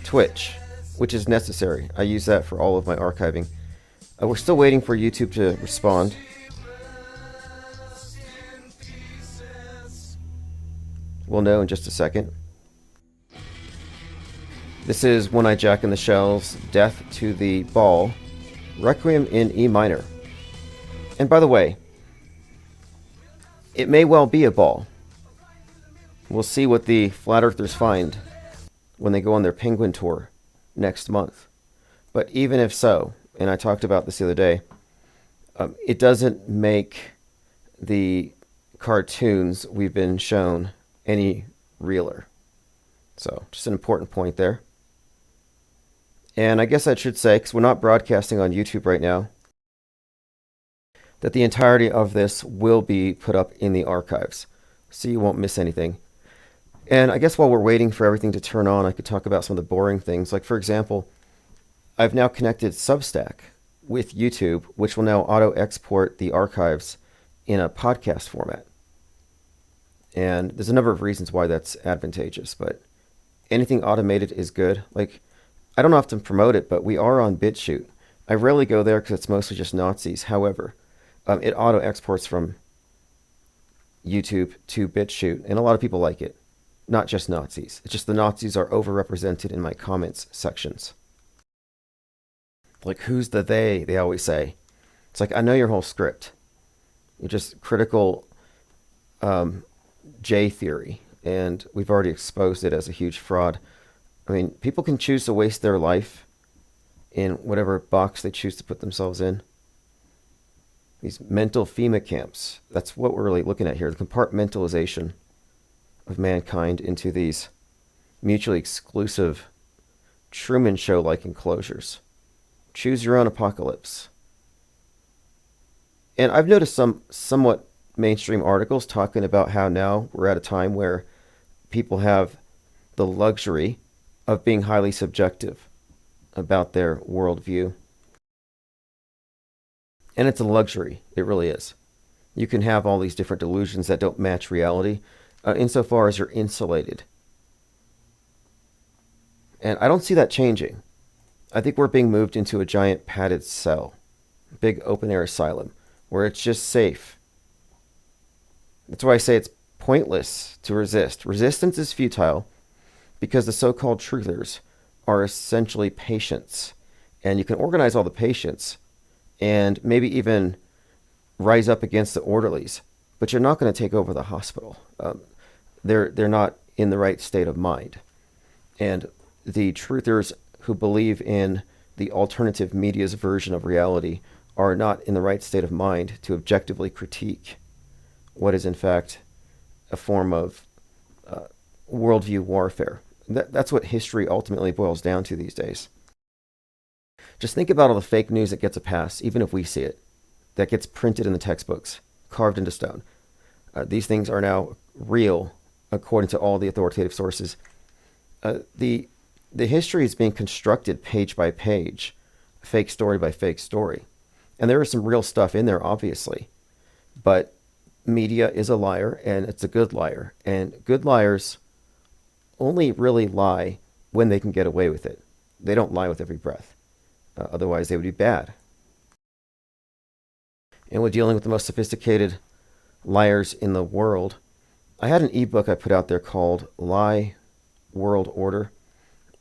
Twitch, which is necessary. I use that for all of my archiving. We're still waiting for YouTube to respond. We'll know in just a second. This is One Eye Jack and the Shells' Death to the Ball, Requiem in E minor. And by the way, it may well be a ball. We'll see what the Flat Earthers find when they go on their penguin tour next month. But even if so, and I talked about this the other day, it doesn't make the cartoons we've been shown any realer. So, just an important point there. And I guess I should say, because we're not broadcasting on YouTube right now, that the entirety of this will be put up in the archives, so you won't miss anything. And I guess while we're waiting for everything to turn on, I could talk about some of the boring things. Like, for example, I've now connected Substack with YouTube, which will now auto-export the archives in a podcast format. And there's a number of reasons why that's advantageous, but anything automated is good. Like, I don't often promote it, but we are on BitChute. I rarely go there because it's mostly just Nazis. However, it auto-exports from YouTube to BitChute, and a lot of people like it. Not just Nazis. It's just the Nazis are overrepresented in my comments sections. Like, who's the they? They always say. It's like, I know your whole script. You're just critical J theory, and we've already exposed it as a huge fraud. I mean, people can choose to waste their life in whatever box they choose to put themselves in. These mental FEMA camps, that's what we're really looking at here, the compartmentalization of mankind into these mutually exclusive Truman Show-like enclosures. Choose your own apocalypse. And I've noticed some somewhat mainstream articles talking about how now we're at a time where people have the luxury of being highly subjective about their worldview. And it's a luxury. It really is. You can have all these different delusions that don't match reality insofar as you're insulated. And I don't see that changing. I think we're being moved into a giant padded cell, big open-air asylum, where it's just safe. That's why I say it's pointless to resist. Resistance is futile because the so-called truthers are essentially patients. And you can organize all the patients and maybe even rise up against the orderlies, but you're not going to take over the hospital. They're not in the right state of mind. And the truthers who believe in the alternative media's version of reality are not in the right state of mind to objectively critique what is in fact a form of worldview warfare. That's what history ultimately boils down to these days. Just think about all the fake news that gets a pass, even if we see it, that gets printed in the textbooks, carved into stone. These things are now real, according to all the authoritative sources. The history is being constructed page by page, fake story by fake story. And there is some real stuff in there, obviously. But media is a liar, and it's a good liar. And good liars only really lie when they can get away with it. They don't lie with every breath. Otherwise, they would be bad. And we're dealing with the most sophisticated liars in the world. I had an ebook I put out there called Lie World Order,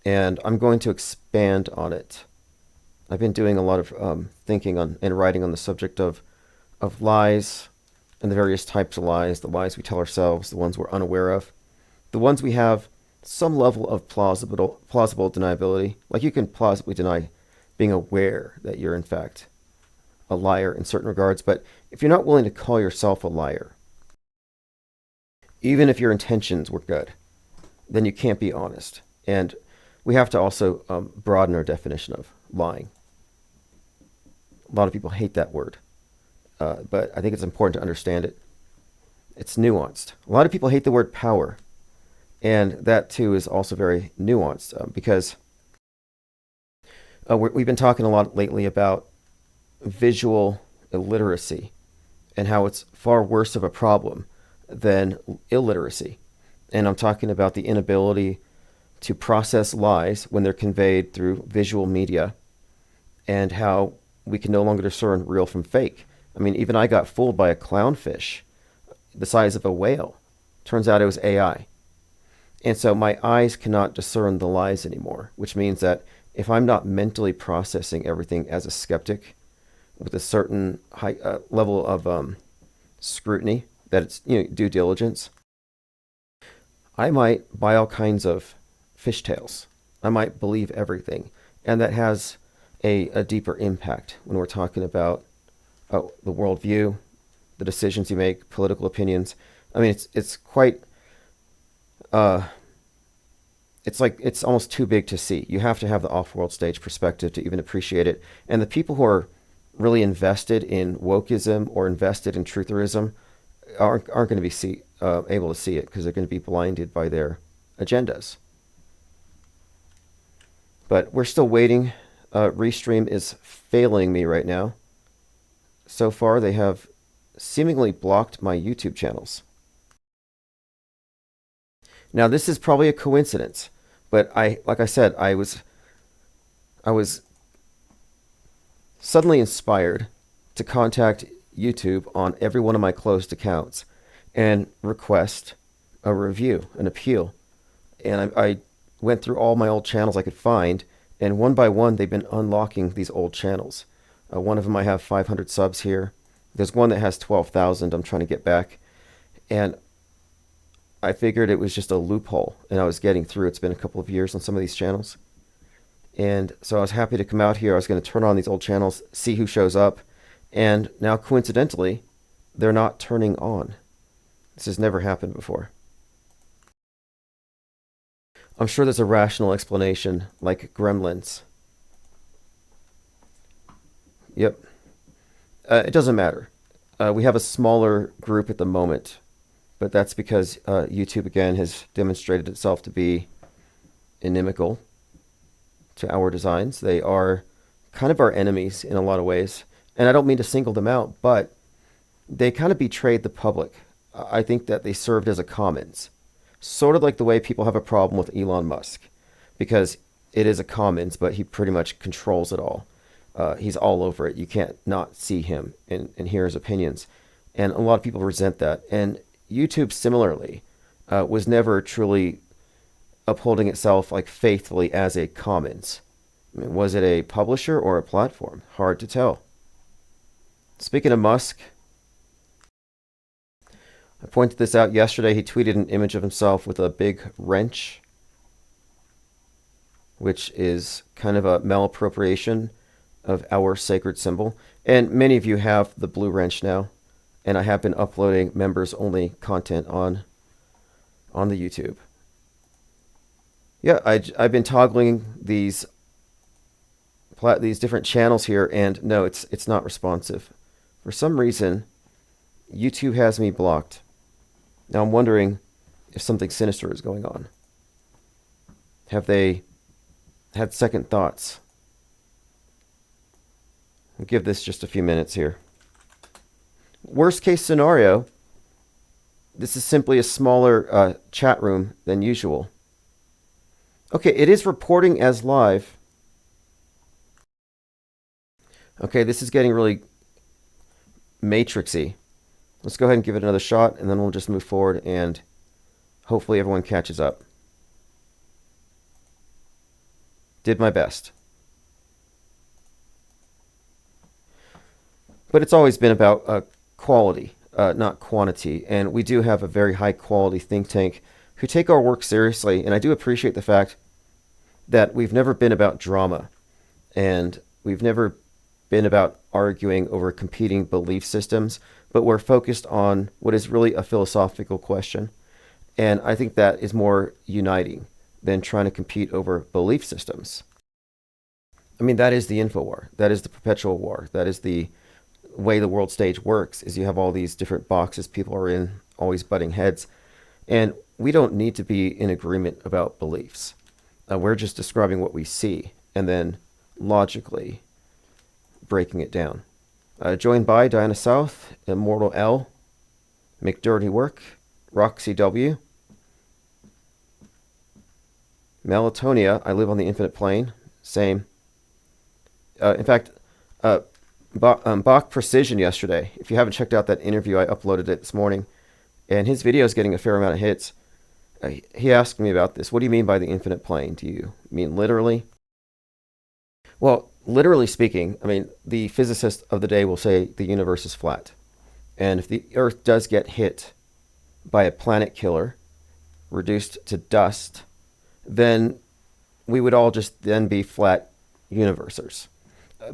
and I'm going to expand on it. I've been doing a lot of thinking on and writing on the subject of lies and the various types of lies, the lies we tell ourselves, the ones we're unaware of, the ones we have some level of plausible deniability. Like, you can plausibly deny being aware that you're in fact a liar in certain regards, but if you're not willing to call yourself a liar, even if your intentions were good, then you can't be honest. And we have to also broaden our definition of lying. A lot of people hate that word, but I think it's important to understand it. It's nuanced. A lot of people hate the word power, and that too is also very nuanced because we've been talking a lot lately about visual illiteracy and how it's far worse of a problem than illiteracy. And I'm talking about the inability to process lies when they're conveyed through visual media, and how we can no longer discern real from fake. I mean, even I got fooled by a clownfish the size of a whale. Turns out it was AI. And so my eyes cannot discern the lies anymore, which means that if I'm not mentally processing everything as a skeptic with a certain high level of scrutiny, that it's, due diligence, I might buy all kinds of fishtails. I might believe everything. And that has a deeper impact when we're talking about the worldview, the decisions you make, political opinions. I mean, it's quite, it's almost too big to see. You have to have the off-world stage perspective to even appreciate it. And the people who are really invested in wokeism or invested in trutherism aren't going to be able to see it, because they're going to be blinded by their agendas. But we're still waiting. Restream is failing me right now. So far, they have seemingly blocked my YouTube channels. Now, this is probably a coincidence, but like I said, I was suddenly inspired to contact YouTube on every one of my closed accounts and request a review, an appeal. And I went through all my old channels I could find, and one by one, they've been unlocking these old channels. One of them I have 500 subs here. There's one that has 12,000 I'm trying to get back. And I figured it was just a loophole, and I was getting through. It's been a couple of years on some of these channels. And so I was happy to come out here. I was going to turn on these old channels, see who shows up. And now, coincidentally, they're not turning on. This has never happened before. I'm sure there's a rational explanation, like gremlins. Yep. It doesn't matter. We have a smaller group at the moment, but that's because YouTube, again, has demonstrated itself to be inimical to our designs. They are kind of our enemies in a lot of ways. And I don't mean to single them out, but they kind of betrayed the public. I think that they served as a commons. Sort of like the way people have a problem with Elon Musk, because it is a commons, but he pretty much controls it all. He's all over it. You can't not see him and hear his opinions. And a lot of people resent that. And YouTube, similarly, was never truly upholding itself like faithfully as a commons. I mean, was it a publisher or a platform? Hard to tell. Speaking of Musk, I pointed this out yesterday. He tweeted an image of himself with a big wrench, which is kind of a malappropriation of our sacred symbol. And many of you have the blue wrench now, and I have been uploading members-only content on the YouTube. Yeah, I've been toggling these different channels here, and no, it's not responsive. For some reason, YouTube has me blocked. Now I'm wondering if something sinister is going on. Have they had second thoughts? We'll give this just a few minutes here. Worst case scenario, this is simply a smaller chat room than usual. Okay, it is reporting as live. Okay, this is getting really matrixy. Let's go ahead and give it another shot, and then we'll just move forward, and hopefully everyone catches up. Did my best. But it's always been about quality, not quantity. And we do have a very high quality think tank who take our work seriously. And I do appreciate the fact that we've never been about drama, and we've never been about arguing over competing belief systems, but we're focused on what is really a philosophical question. And I think that is more uniting than trying to compete over belief systems. I mean, that is the info war. That is the perpetual war. That is the way the world stage works, is you have all these different boxes people are in, always butting heads. And we don't need to be in agreement about beliefs. We're just describing what we see and then logically breaking it down. Joined by Diana South, Immortal L, McDirty Work, Roxy W, Melatonia, I live on the infinite plane. Same. In fact, Bach Precision yesterday, if you haven't checked out that interview, I uploaded it this morning, and his video is getting a fair amount of hits. He asked me about this. What do you mean by the infinite plane? Do you mean literally? Well, literally speaking, I mean, the physicist of the day will say the universe is flat. And if the Earth does get hit by a planet killer, reduced to dust, then we would all just then be flat universers.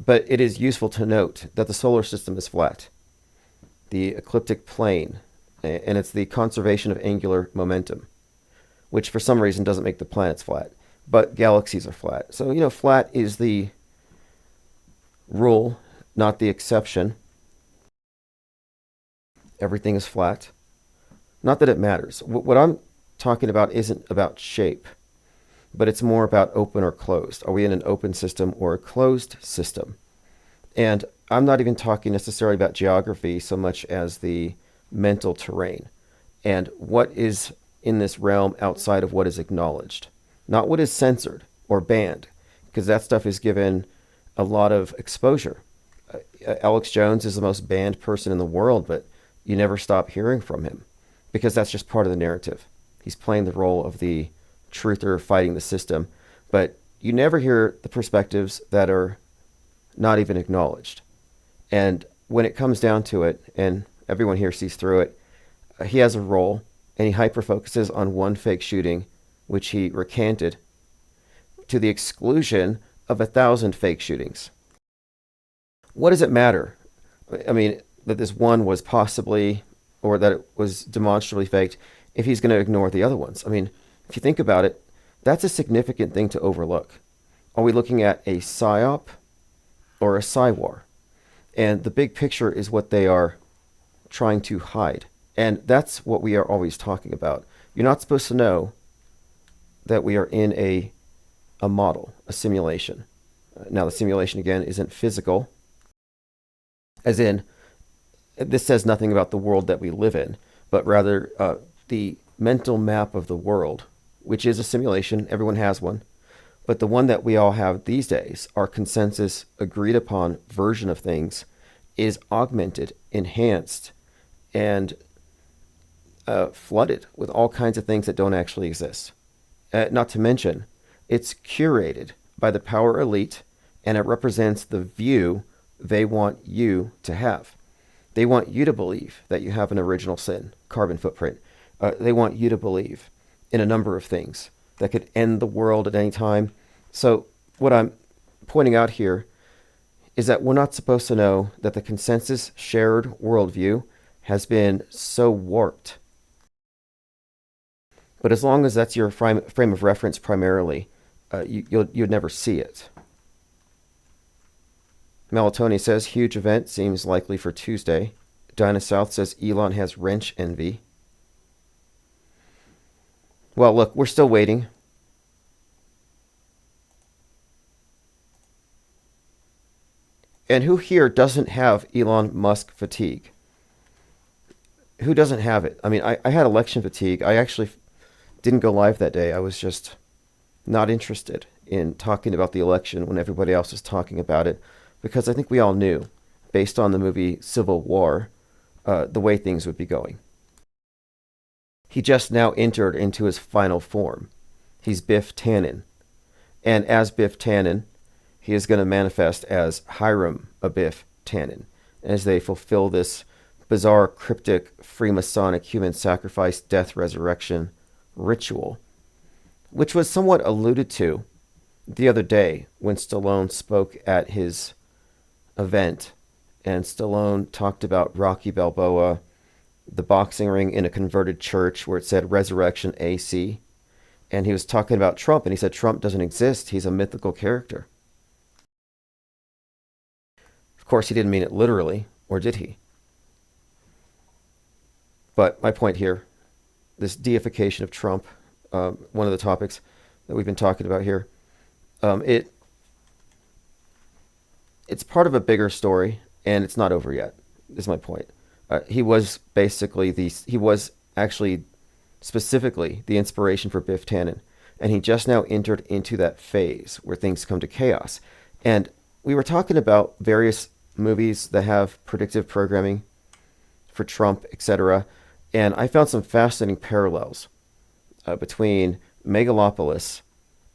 But it is useful to note that the solar system is flat, the ecliptic plane, and it's the conservation of angular momentum, which for some reason doesn't make the planets flat, but galaxies are flat. So, flat is the rule, not the exception. Everything is flat. Not that it matters. What I'm talking about isn't about shape, but it's more about open or closed. Are we in an open system or a closed system? And I'm not even talking necessarily about geography so much as the mental terrain and what is in this realm outside of what is acknowledged, not what is censored or banned, because that stuff is given a lot of exposure. Alex Jones is the most banned person in the world, but you never stop hearing from him because that's just part of the narrative. He's playing the role of the truther fighting the system, but you never hear the perspectives that are not even acknowledged. And when it comes down to it, and everyone here sees through it, he has a role, and he hyper-focuses on one fake shooting, which he recanted, to the exclusion of 1,000 fake shootings. What does it matter? I mean, that this one was possibly, or that it was demonstrably faked, if he's going to ignore the other ones. I mean, if you think about it, that's a significant thing to overlook. Are we looking at a psyop or a psywar? And the big picture is what they are trying to hide. And that's what we are always talking about. You're not supposed to know that we are in a model, a simulation. Now, the simulation, again, isn't physical, as in, this says nothing about the world that we live in, but rather the mental map of the world, which is a simulation. Everyone has one. But the one that we all have these days, our consensus agreed upon version of things, is augmented, enhanced, and flooded with all kinds of things that don't actually exist. Not to mention, it's curated by the power elite, and it represents the view they want you to have. They want you to believe that you have an original sin, carbon footprint. They want you to believe in a number of things that could end the world at any time. So what I'm pointing out here is that we're not supposed to know that the consensus shared worldview has been so warped. But as long as that's your frame of reference primarily, you'd never see it. Melatonia says, huge event seems likely for Tuesday. Dinah South says, Elon has wrench envy. Well, look, we're still waiting. And who here doesn't have Elon Musk fatigue? Who doesn't have it? I mean, I had election fatigue. I actually didn't go live that day. I was just not interested in talking about the election when everybody else was talking about it, because I think we all knew, based on the movie Civil War, the way things would be going. He just now entered into his final form. He's Biff Tannen. And as Biff Tannen, he is going to manifest as Hiram Abiff Tannen, as they fulfill this bizarre, cryptic, Freemasonic human sacrifice, death, resurrection ritual, which was somewhat alluded to the other day when Stallone spoke at his event, and Stallone talked about Rocky Balboa, the boxing ring in a converted church where it said Resurrection AC, and he was talking about Trump, and he said Trump doesn't exist, he's a mythical character. Of course, he didn't mean it literally, or did he? But my point here, this deification of Trump, one of the topics that we've been talking about here, it's part of a bigger story, and it's not over yet, is my point. He was basically he was actually specifically the inspiration for Biff Tannen. and he just now entered into that phase where things come to chaos. And we were talking about various movies that have predictive programming for Trump, etc. And I found some fascinating parallels between Megalopolis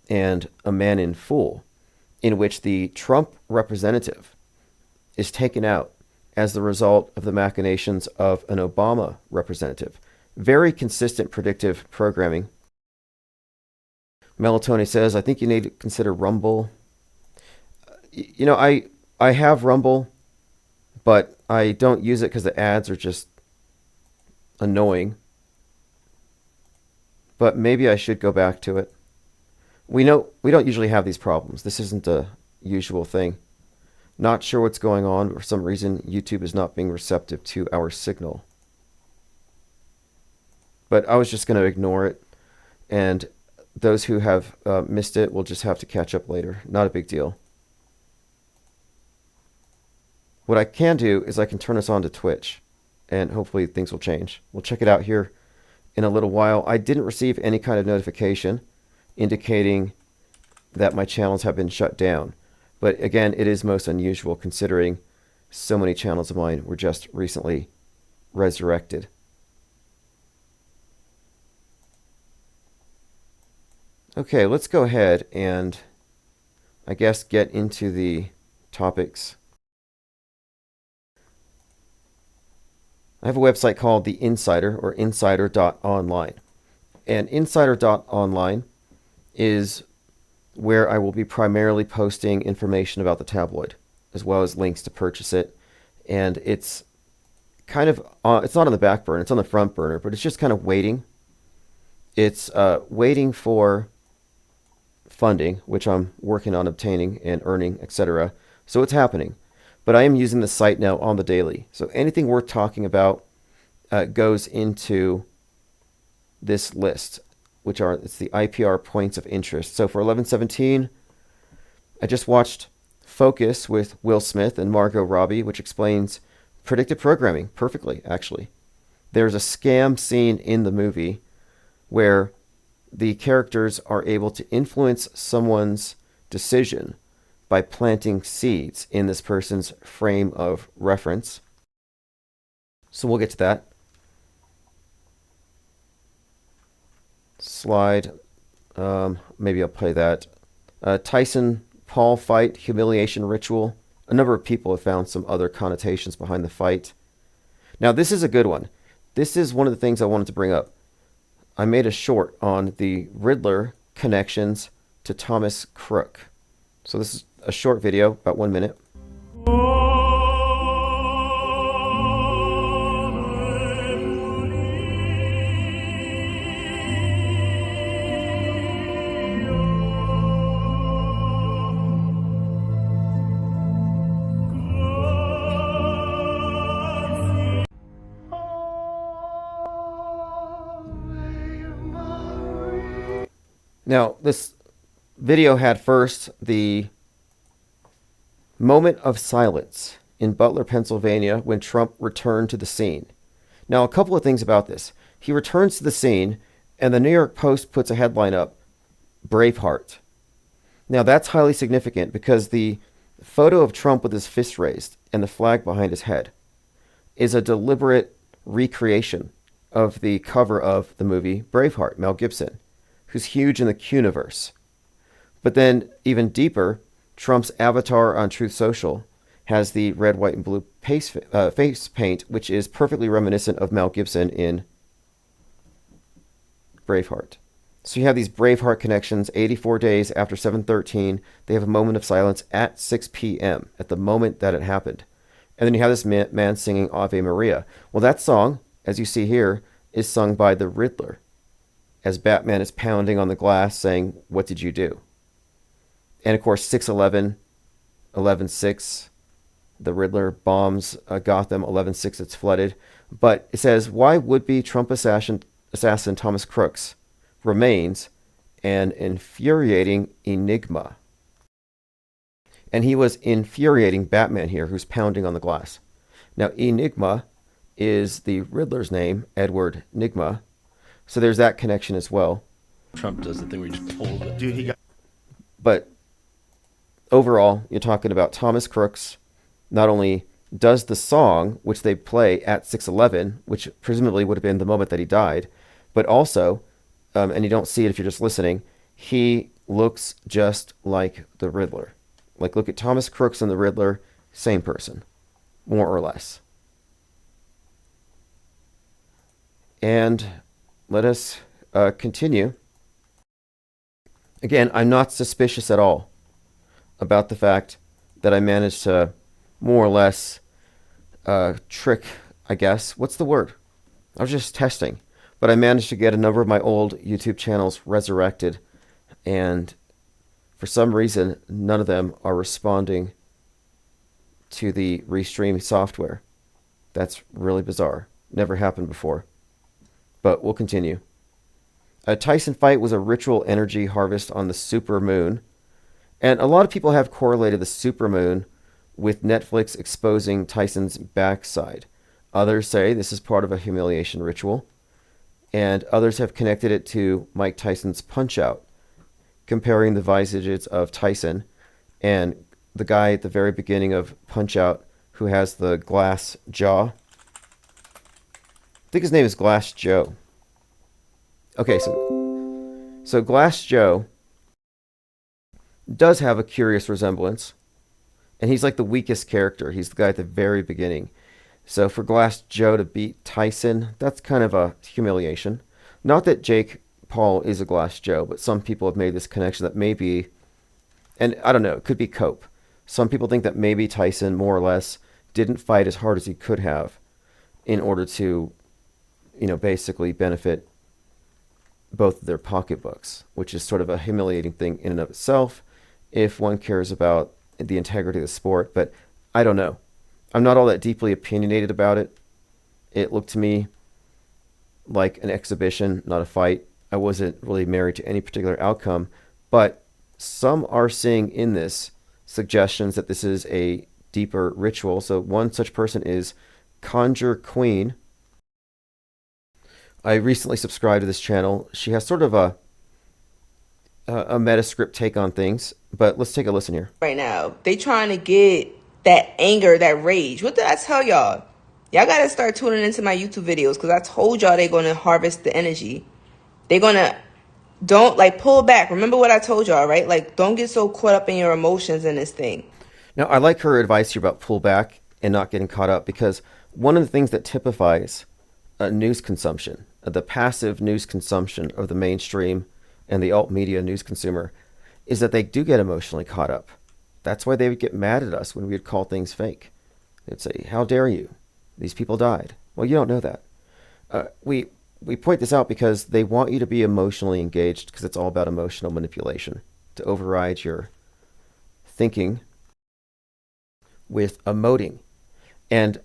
and A Man in Full, in which the Trump representative is taken out as the result of the machinations of an Obama representative. Very consistent predictive programming. Melatonin says, I think you need to consider Rumble. You know, I have Rumble, but I don't use it because the ads are just annoying. But maybe I should go back to it. We don't usually have these problems. This isn't a usual thing. Not sure what's going on. For some reason, YouTube is not being receptive to our signal. But I was just going to ignore it. And those who have missed it will just have to catch up later. Not a big deal. What I can do is I can turn us on to Twitch. And hopefully things will change. We'll check it out here in a little while. I didn't receive any kind of notification indicating that my channels have been shut down. But again, it is most unusual considering so many channels of mine were just recently resurrected. Okay, let's go ahead and I guess get into the topics. I have a website called The Insider, or insider.online. And insider.online is where I will be primarily posting information about the tabloid, as well as links to purchase it. And it's kind of, it's not on the back burner, it's on the front burner, but it's just kind of waiting. It's waiting for funding, which I'm working on obtaining and earning, etc. So it's happening. But I am using the site now on the daily. So anything worth talking about goes into this list, which are, it's the IPR points of interest. So for 11/17, I just watched Focus with Will Smith and Margot Robbie, which explains predictive programming perfectly, actually. There's a scam scene in the movie where the characters are able to influence someone's decision by planting seeds in this person's frame of reference. So we'll get to that. Slide. Maybe I'll play that. Tyson Paul fight, humiliation ritual. A number of people have found some other connotations behind the fight. Now, this is a good one. This is one of the things I wanted to bring up. I made a short on the Riddler connections to Thomas Crook. So this is a short video, about 1 minute. Now, this video had first the moment of silence in Butler, Pennsylvania, when Trump returned to the scene. Now, a couple of things about this. He returns to the scene, and the New York Post puts a headline up, Braveheart. Now, that's highly significant because the photo of Trump with his fist raised and the flag behind his head is a deliberate recreation of the cover of the movie Braveheart, Mel Gibson, who's huge in the Quniverse. But then, even deeper, Trump's avatar on Truth Social has the red, white, and blue face paint, which is perfectly reminiscent of Mel Gibson in Braveheart. So you have these Braveheart connections. 84 days after 7/13, they have a moment of silence at 6 p.m., at the moment that it happened. And then you have this man singing Ave Maria. Well, that song, as you see here, is sung by the Riddler, as Batman is pounding on the glass saying, "What did you do?" And of course, 6/11, 11/6, the Riddler bombs Gotham, 11/6, it's flooded. But it says, why would-be Trump assassin Thomas Crooks remains an infuriating enigma. And he was infuriating Batman here, who's pounding on the glass. Now, Enigma is the Riddler's name, Edward Nygma. So there's that connection as well. Trump does the thing where he just pulls it. Dude, he got But overall, you're talking about Thomas Crooks not only does the song, which they play at 6:11, which presumably would have been the moment that he died, but also, and you don't see it if you're just listening, he looks just like the Riddler. Like, look at Thomas Crooks and the Riddler, same person, more or less. And let us continue. Again, I'm not suspicious at all about the fact that I managed to more or less trick, I guess. What's the word? I was just testing. But I managed to get a number of my old YouTube channels resurrected. And for some reason, none of them are responding to the restream software. That's really bizarre. Never happened before. But we'll continue. A Tyson fight was a ritual energy harvest on the super moon. And a lot of people have correlated the supermoon with Netflix exposing Tyson's backside. Others say this is part of a humiliation ritual. And others have connected it to Mike Tyson's Punch-Out, comparing the visages of Tyson and the guy at the very beginning of Punch-Out who has the glass jaw. I think his name is Glass Joe. Okay, so Glass Joe does have a curious resemblance. And he's like the weakest character. He's the guy at the very beginning. So for Glass Joe to beat Tyson, that's kind of a humiliation. Not that Jake Paul is a Glass Joe, but some people have made this connection that maybe, and I don't know, it could be cope. Some people think that maybe Tyson, more or less, didn't fight as hard as he could have in order to, basically benefit both of their pocketbooks, which is sort of a humiliating thing in and of itself if one cares about the integrity of the sport. But I don't know. I'm not all that deeply opinionated about it. It looked to me like an exhibition, not a fight. I wasn't really married to any particular outcome, but some are seeing in this suggestions that this is a deeper ritual. So one such person is Conjure Queen. I recently subscribed to this channel. She has sort of a Metascript take on things, but let's take a listen here. Right now, they trying to get that anger, that rage. What did I tell y'all? Y'all gotta start tuning into my YouTube videos, because I told y'all they're gonna harvest the energy. They're gonna, don't, like, pull back. Remember what I told y'all, right? Like, don't get so caught up in your emotions in this thing. Now, I like her advice here about pull back and not getting caught up, because one of the things that typifies news consumption, the passive news consumption of the mainstream and the alt media news consumer, is that they do get emotionally caught up. That's why they would get mad at us when we would call things fake. They'd say, "How dare you? These people died." Well, you don't know that. We point this out because they want you to be emotionally engaged, because it's all about emotional manipulation, to override your thinking with emoting. And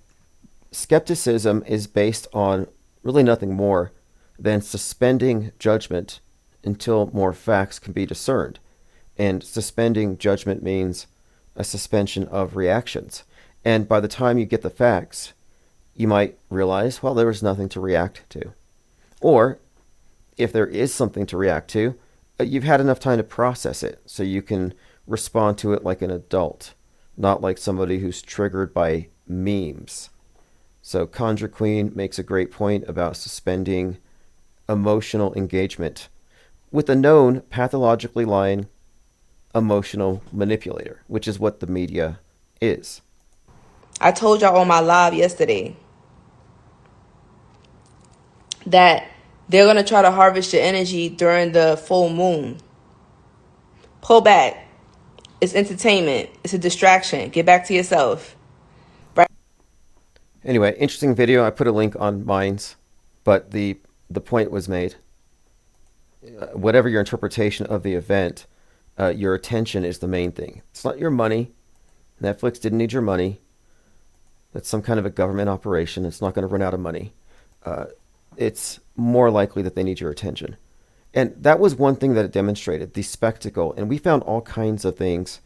skepticism is based on really nothing more than suspending judgment until more facts can be discerned. And suspending judgment means a suspension of reactions. And by the time you get the facts, you might realize, well, there was nothing to react to. Or if there is something to react to, you've had enough time to process it so you can respond to it like an adult, not like somebody who's triggered by memes. So Conjure Queen makes a great point about suspending emotional engagement with a known pathologically lying emotional manipulator, which is what the media is. I told y'all on my live yesterday that they're going to try to harvest your energy during the full moon. Pull back. It's entertainment. It's a distraction. Get back to yourself. Right? Anyway, interesting video. I put a link on Minds, but the point was made. Whatever your interpretation of the event, your attention is the main thing. It's not your money. Netflix didn't need your money. That's some kind of a government operation. It's not going to run out of money. It's more likely that they need your attention. And that was one thing that it demonstrated, the spectacle. And we found all kinds of things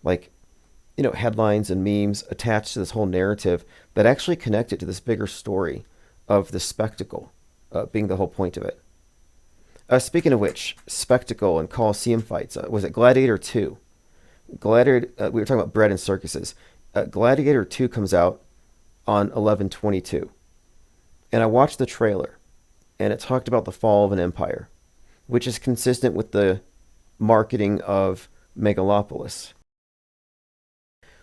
like, headlines and memes attached to this whole narrative that actually connected to this bigger story of the spectacle being the whole point of it. Speaking of which, spectacle and Coliseum fights. Was it Gladiator 2? Gladiator. We were talking about bread and circuses. Gladiator 2 comes out on 11/22, and I watched the trailer, and it talked about the fall of an empire, which is consistent with the marketing of Megalopolis.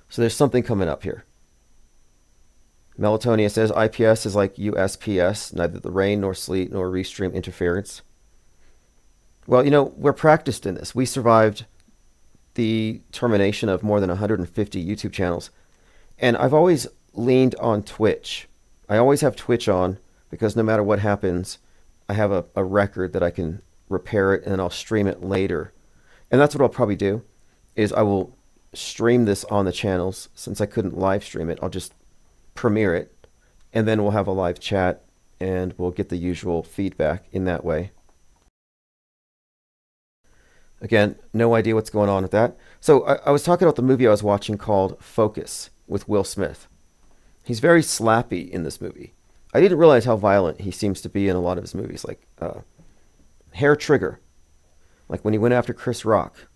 So there's something coming up here. Melatonia says IPS is like USPS, neither the rain nor sleet nor restream interference. Well, we're practiced in this. We survived the termination of more than 150 YouTube channels. And I've always leaned on Twitch. I always have Twitch on because no matter what happens, I have a record that I can repair it and then I'll stream it later. And that's what I'll probably do, is I will stream this on the channels. Since I couldn't live stream it, I'll just premiere it, and then we'll have a live chat and we'll get the usual feedback in that way. Again, no idea what's going on with that. So I was talking about the movie I was watching called Focus with Will Smith. He's very slappy in this movie. I didn't realize how violent he seems to be in a lot of his movies, like Hair Trigger, like when he went after Chris Rock.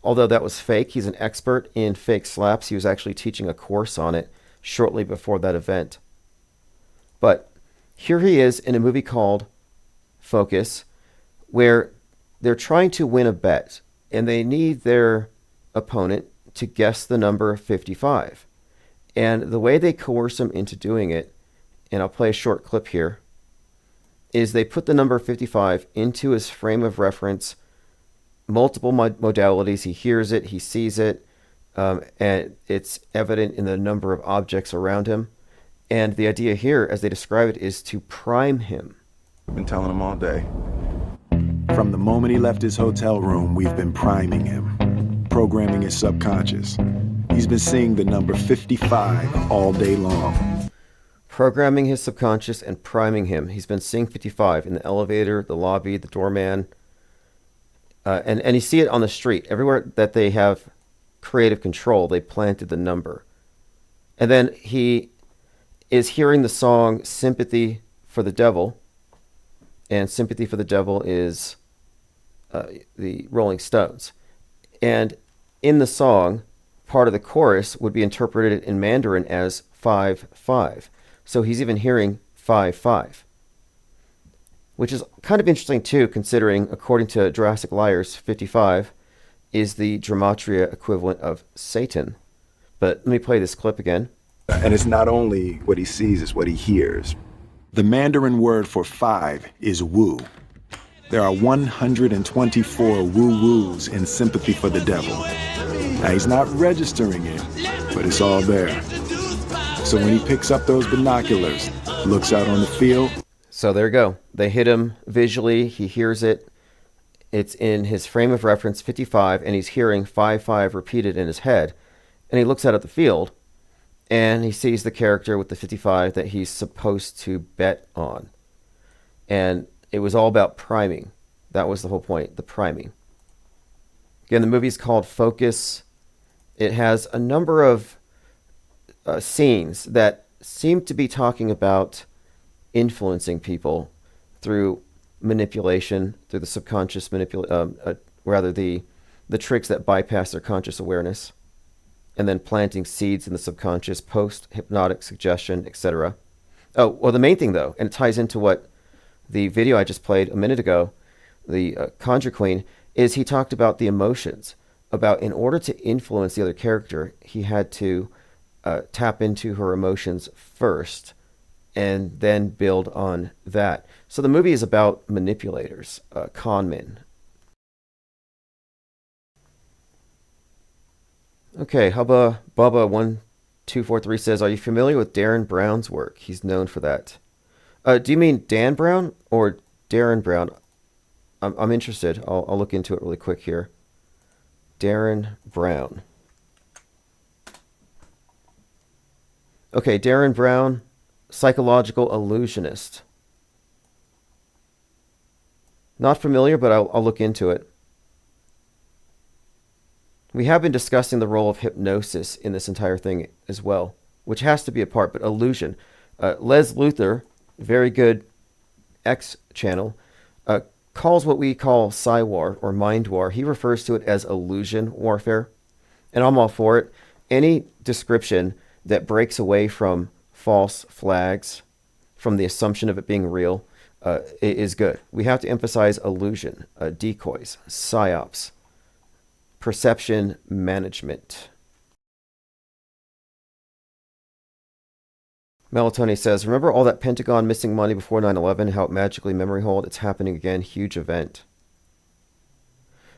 Although that was fake, he's an expert in fake slaps. He was actually teaching a course on it shortly before that event. But here he is in a movie called Focus, where they're trying to win a bet, and they need their opponent to guess the number 55. And the way they coerce him into doing it, and I'll play a short clip here, is they put the number 55 into his frame of reference, multiple modalities. He hears it, he sees it, and it's evident in the number of objects around him. And the idea here, as they describe it, is to prime him. I've been telling him all day. From the moment he left his hotel room, we've been priming him, programming his subconscious. He's been seeing the number 55 all day long. Programming his subconscious and priming him. He's been seeing 55 in the elevator, the lobby, the doorman. And you see it on the street. Everywhere that they have creative control, they planted the number. And then he is hearing the song Sympathy for the Devil. And Sympathy for the Devil is the Rolling Stones. And in the song, part of the chorus would be interpreted in Mandarin as 5-5. So he's even hearing 5-5. Which is kind of interesting too, considering, according to Jurassic Liars, 55 is the gematria equivalent of Satan. But let me play this clip again. And it's not only what he sees, it's what he hears. The Mandarin word for 5 is Wu. There are 124 woo-woos in Sympathy for the Devil. Now, he's not registering it, but it's all there. So when he picks up those binoculars, looks out on the field. So there you go. They hit him visually. He hears it. It's in his frame of reference, 55, and he's hearing 5-5 repeated in his head. And he looks out at the field, and he sees the character with the 55 that he's supposed to bet on. And it was all about priming. That was the whole point, the priming. Again, the movie's called Focus. It has a number of scenes that seem to be talking about influencing people through manipulation, through the subconscious rather the tricks that bypass their conscious awareness, and then planting seeds in the subconscious, post-hypnotic suggestion, etc. Oh, well, the main thing, though, and it ties into what the video I just played a minute ago, the Conjure Queen, is he talked about the emotions, about in order to influence the other character, he had to tap into her emotions first and then build on that. So the movie is about manipulators, con men. Okay, Bubba1243 says, are you familiar with Darren Brown's work? He's known for that. Do you mean Dan Brown or Darren Brown? I'm interested. I'll look into it really quick here. Darren Brown. Okay, Darren Brown, psychological illusionist. Not familiar, but I'll look into it. We have been discussing the role of hypnosis in this entire thing as well, which has to be a part, but illusion. Les Luthor, very good X channel, calls what we call psi war or mind war. He refers to it as illusion warfare, and I'm all for it. Any description that breaks away from false flags, from the assumption of it being real, is good. We have to emphasize illusion, decoys, psyops, perception management. Melatonin says, remember all that Pentagon missing money before 9/11, how it magically memory hold? It's happening again. Huge event.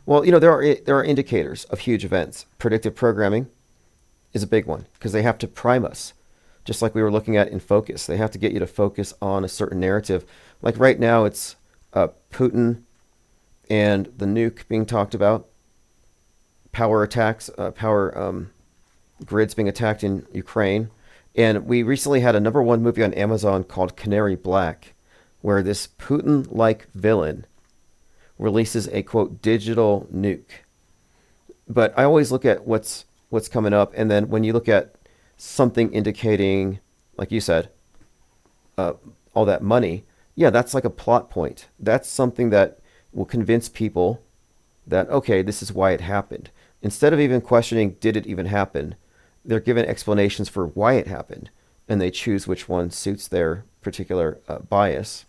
Well, there are indicators of huge events. Predictive programming is a big one because they have to prime us. Just like we were looking at in focus. They have to get you to focus on a certain narrative. Like right now, it's Putin and the nuke being talked about. Power attacks, power grids being attacked in Ukraine. And we recently had a #1 movie on Amazon called Canary Black, where this Putin-like villain releases a, quote, digital nuke. But I always look at what's coming up, and then when you look at something indicating, like you said, all that money, yeah, that's like a plot point. That's something that will convince people that, okay, this is why it happened. Instead of even questioning, did it even happen? They're given explanations for why it happened, and they choose which one suits their particular bias.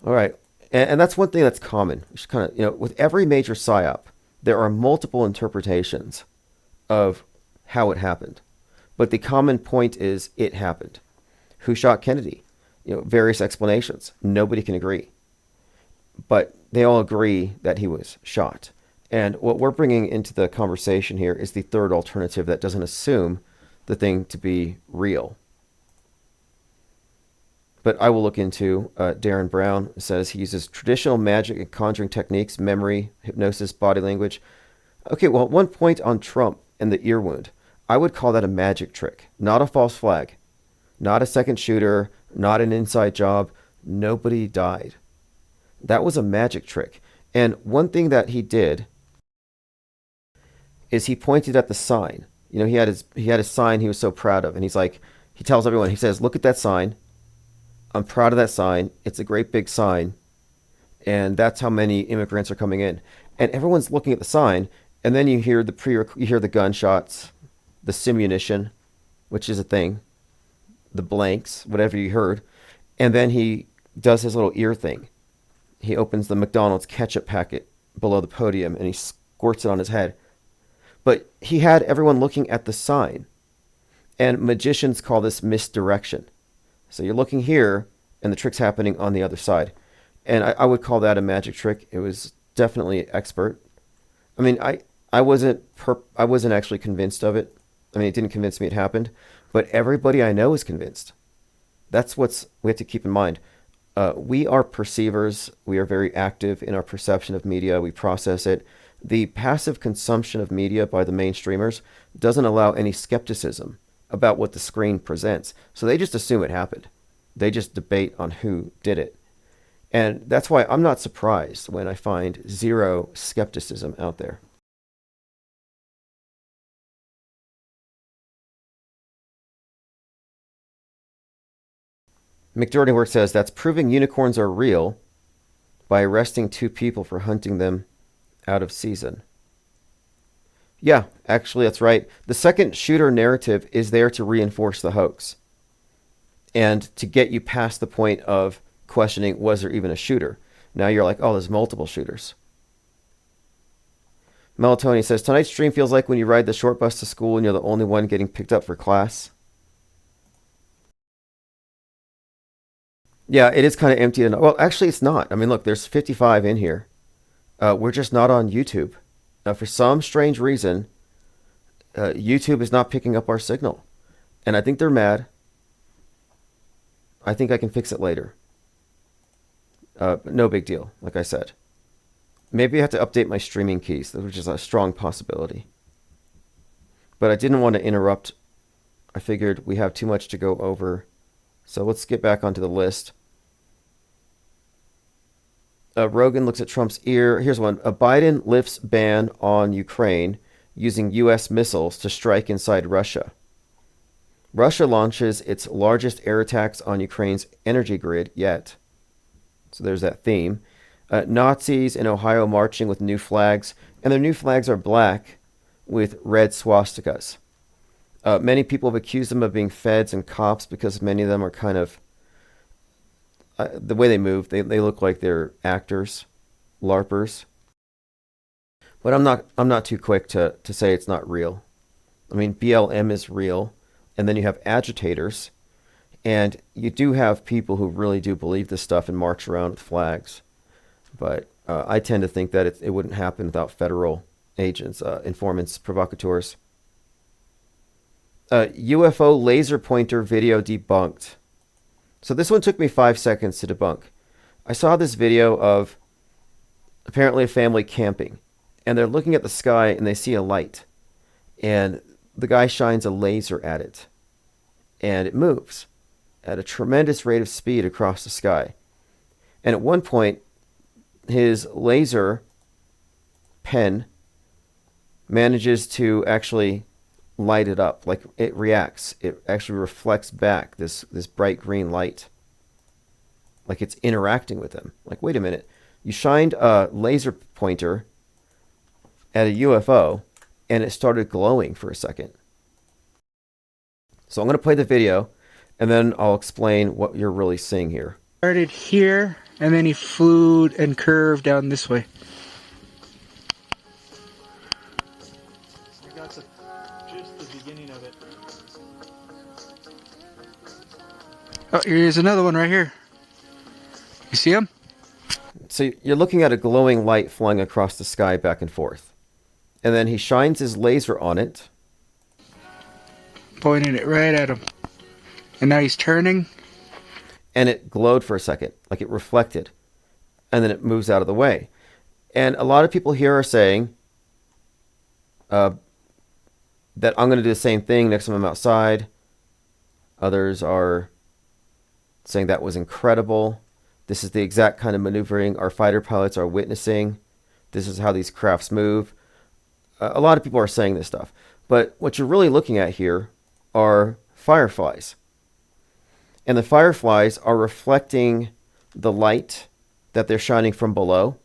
All right, and that's one thing that's common. Just kind of, with every major psyop, there are multiple interpretations of how it happened, but the common point is it happened. Who shot Kennedy? Various explanations. Nobody can agree, but they all agree that he was shot. And what we're bringing into the conversation here is the third alternative that doesn't assume the thing to be real. But I will look into, Darren Brown says he uses traditional magic and conjuring techniques, memory, hypnosis, body language. Okay, well, one point on Trump and the ear wound. I would call that a magic trick, not a false flag, not a second shooter, not an inside job. Nobody died. That was a magic trick. And one thing that he did is he pointed at the sign. He had his sign he was so proud of, and he tells everyone, he says, look at that sign. I'm proud of that sign. It's a great big sign. And that's how many immigrants are coming in. And everyone's looking at the sign, and then you hear the gunshots, the simunition, which is a thing, the blanks, whatever you heard. And then he does his little ear thing. He opens the McDonald's ketchup packet below the podium and he squirts it on his head. But he had everyone looking at the sign. And magicians call this misdirection. So you're looking here and the trick's happening on the other side. And I would call that a magic trick. It was definitely expert. I mean, I wasn't actually convinced of it. I mean, it didn't convince me it happened. But everybody I know is convinced. That's we have to keep in mind. We are perceivers. We are very active in our perception of media. We process it. The passive consumption of media by the mainstreamers doesn't allow any skepticism about what the screen presents. So they just assume it happened. They just debate on who did it. And that's why I'm not surprised when I find zero skepticism out there. McDorty Work says that's proving unicorns are real by arresting 2 people for hunting them out of season. Yeah, actually, that's right. The second shooter narrative is there to reinforce the hoax and to get you past the point of questioning, was there even a shooter? Now you're like, oh, there's multiple shooters. Melatonin says, tonight's stream feels like when you ride the short bus to school and you're the only one getting picked up for class. Yeah, it is kind of empty. Well, actually, it's not. I mean, look, there's 55 in here. We're just not on YouTube. For some strange reason, YouTube is not picking up our signal. And I think they're mad. I think I can fix it later. But no big deal, like I said. Maybe I have to update my streaming keys, which is a strong possibility. But I didn't want to interrupt. I figured we have too much to go over. So let's get back onto the list. Rogan looks at Trump's ear. Here's one. Biden lifts ban on Ukraine using U.S. missiles to strike inside Russia. Russia launches its largest air attacks on Ukraine's energy grid yet. So there's that theme. Nazis in Ohio marching with new flags, and their new flags are black with red swastikas. Many people have accused them of being feds and cops because many of them are kind of the way they move. They look like they're actors, LARPers. But I'm not too quick to say it's not real. I mean, BLM is real, and then you have agitators, and you do have people who really do believe this stuff and march around with flags. But I tend to think that it wouldn't happen without federal agents, informants, provocateurs. UFO laser pointer video debunked. So this one took me 5 seconds to debunk. I saw this video of apparently a family camping, and they're looking at the sky and they see a light, and the guy shines a laser at it, and it moves at a tremendous rate of speed across the sky. And at one point, his laser pen manages to actually light it up. Like, it reacts. It actually reflects back this bright green light. Like it's interacting with him. Like, wait a minute. You shined a laser pointer at a UFO, and it started glowing for a second. So I'm going to play the video, and then I'll explain what you're really seeing here. Started here, and then he flew and curved down this way. I got just the beginning of it. Oh, here's another one right here. You see him? So you're looking at a glowing light flying across the sky back and forth. And then he shines his laser on it. Pointing it right at him. And now he's turning. And it glowed for a second, like it reflected. And then it moves out of the way. And a lot of people here are saying that I'm going to do the same thing next time I'm outside. Others are saying that was incredible. This is the exact kind of maneuvering our fighter pilots are witnessing. This is how these crafts move. A lot of people are saying this stuff. But what you're really looking at here are fireflies. And the fireflies are reflecting the light that they're shining from below,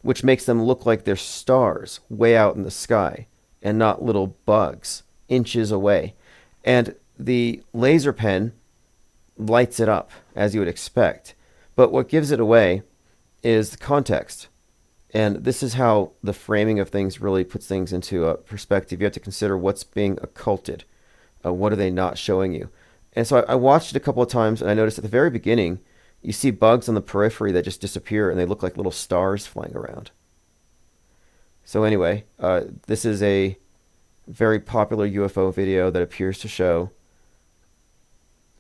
which makes them look like they're stars way out in the sky and not little bugs inches away. And the laser pen lights it up, as you would expect. But what gives it away is the context. And this is how the framing of things really puts things into a perspective. You have to consider what's being occulted. What are they not showing you? And so I watched it a couple of times, and I noticed at the very beginning, you see bugs on the periphery that just disappear, and they look like little stars flying around. So anyway, this is a very popular UFO video that appears to show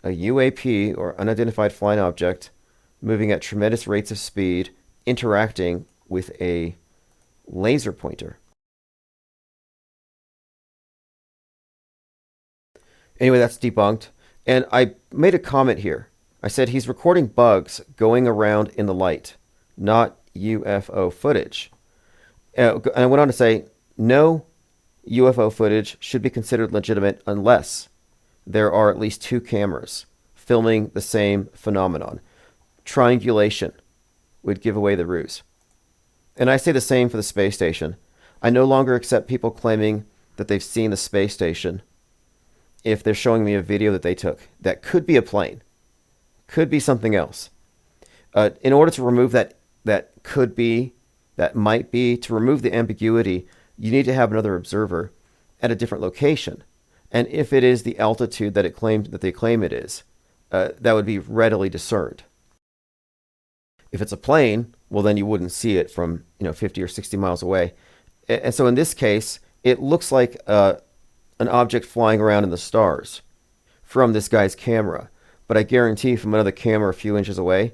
a UAP, or unidentified flying object, moving at tremendous rates of speed, interacting with a laser pointer. Anyway, that's debunked. And I made a comment here. I said he's recording bugs going around in the light, not UFO footage. And I went on to say, no UFO footage should be considered legitimate unless there are at least two cameras filming the same phenomenon. Triangulation would give away the ruse. And I say the same for the space station. I no longer accept people claiming that they've seen the space station if they're showing me a video that they took. That could be a plane. Could be something else. In order to remove that could be, that might be, to remove the ambiguity, you need to have another observer at a different location. And if it is the altitude that they claim it is, that would be readily discerned. If it's a plane, well, then you wouldn't see it from 50 or 60 miles away. And so in this case, it looks like an object flying around in the stars from this guy's camera. But I guarantee from another camera a few inches away,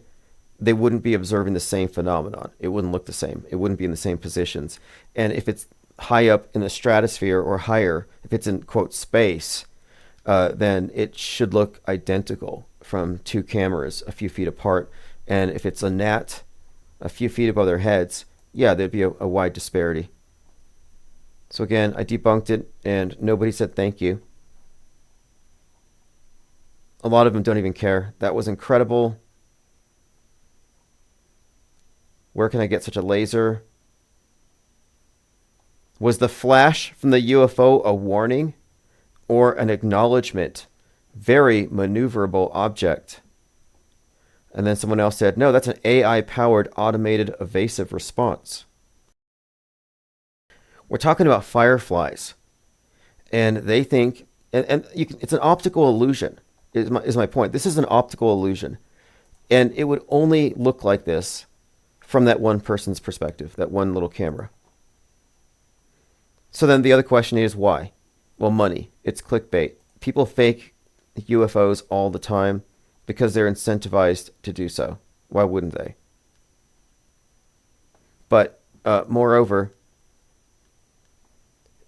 they wouldn't be observing the same phenomenon. It wouldn't look the same. It wouldn't be in the same positions. And if it's high up in the stratosphere or higher, if it's in, quote, space, then it should look identical from two cameras a few feet apart. And if it's a gnat a few feet above their heads, yeah, there'd be a wide disparity. So again, I debunked it, and nobody said thank you. A lot of them don't even care. That was incredible. Where can I get such a laser? Was the flash from the UFO a warning or an acknowledgement? Very maneuverable object. And then someone else said, no, that's an AI-powered automated evasive response. We're talking about fireflies. And they think, it's an optical illusion, is my point. This is an optical illusion. And it would only look like this from that one person's perspective, that one little camera. So then the other question is why? Well, money. It's clickbait. People fake UFOs all the time because they're incentivized to do so. Why wouldn't they? But moreover,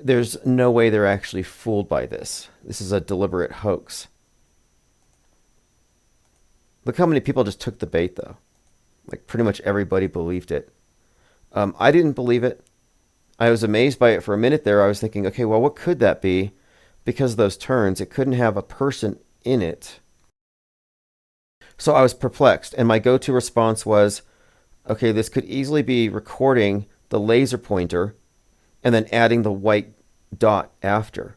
there's no way they're actually fooled by this. This is a deliberate hoax. Look how many people just took the bait, though. Like, pretty much everybody believed it. I didn't believe it. I was amazed by it for a minute there. I was thinking, okay, well, what could that be? Because of those turns, it couldn't have a person in it. So I was perplexed, and my go-to response was, okay, this could easily be recording the laser pointer and then adding the white dot after.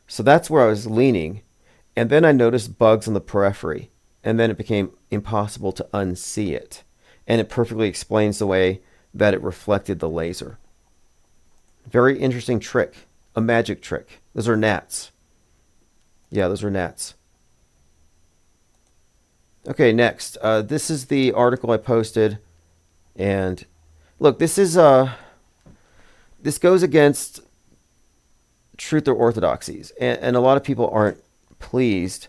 So that's where I was leaning. And then I noticed bugs on the periphery, and then it became impossible to unsee it. And it perfectly explains the way that it reflected the laser. Very interesting trick, a magic trick. Those are gnats. Yeah, those are gnats. Okay, next. This is the article I posted. And look, this goes against truth or orthodoxies. And a lot of people aren't pleased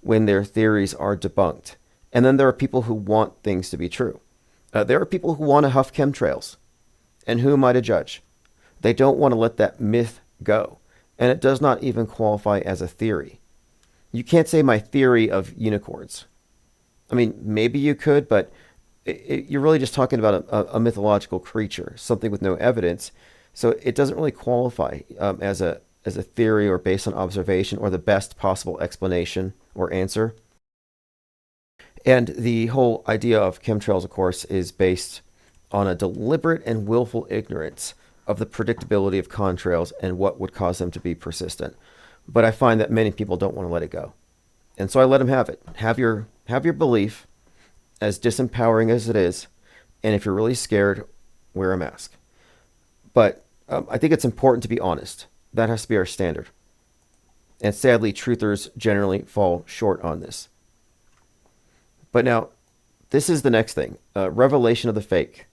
when their theories are debunked. And then there are people who want things to be true. There are people who want to huff chemtrails. And who am I to judge? They don't want to let that myth go. And it does not even qualify as a theory. You can't say my theory of unicorns. I mean, maybe you could, but you're really just talking about a mythological creature, something with no evidence. So it doesn't really qualify as a theory or based on observation or the best possible explanation or answer. And the whole idea of chemtrails, of course, is based on a deliberate and willful ignorance of the predictability of contrails and what would cause them to be persistent. But I find that many people don't want to let it go. And so I let them have it. Have your belief, as disempowering as it is. And if you're really scared, wear a mask. But I think it's important to be honest. That has to be our standard. And sadly, truthers generally fall short on this. But now, this is the next thing. Revelation of the fake.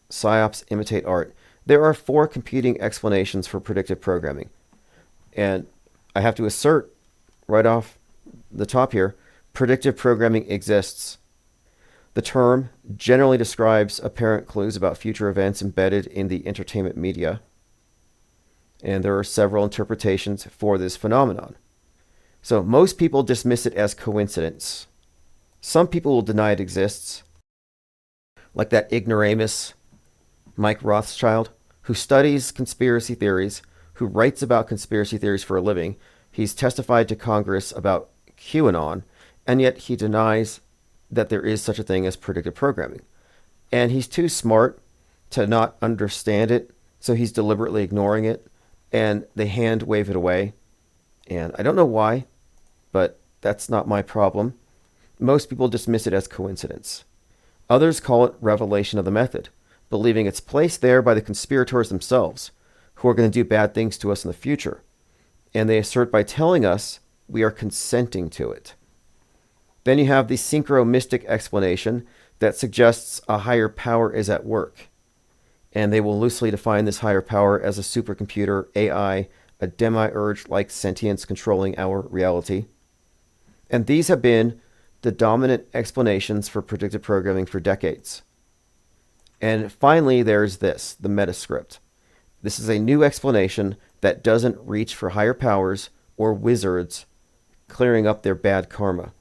PSYOPs imitate art. There are 4 competing explanations for predictive programming. And I have to assert right off the top here, predictive programming exists. The term generally describes apparent clues about future events embedded in the entertainment media. And there are several interpretations for this phenomenon. So most people dismiss it as coincidence. Some people will deny it exists, like that ignoramus Mike Rothschild, who studies conspiracy theories, who writes about conspiracy theories for a living. He's testified to Congress about QAnon, and yet he denies that there is such a thing as predictive programming. And he's too smart to not understand it, so he's deliberately ignoring it, and they hand wave it away. And I don't know why, but that's not my problem. Most people dismiss it as coincidence. Others call it revelation of the method, believing it's placed there by the conspirators themselves, who are going to do bad things to us in the future. And they assert by telling us we are consenting to it. Then you have the synchro-mystic explanation that suggests a higher power is at work. And they will loosely define this higher power as a supercomputer, AI, a demiurge-like sentience controlling our reality. And these have been the dominant explanations for predictive programming for decades. And finally, there's this, the metascript. This is a new explanation that doesn't reach for higher powers or wizards clearing up their bad karma.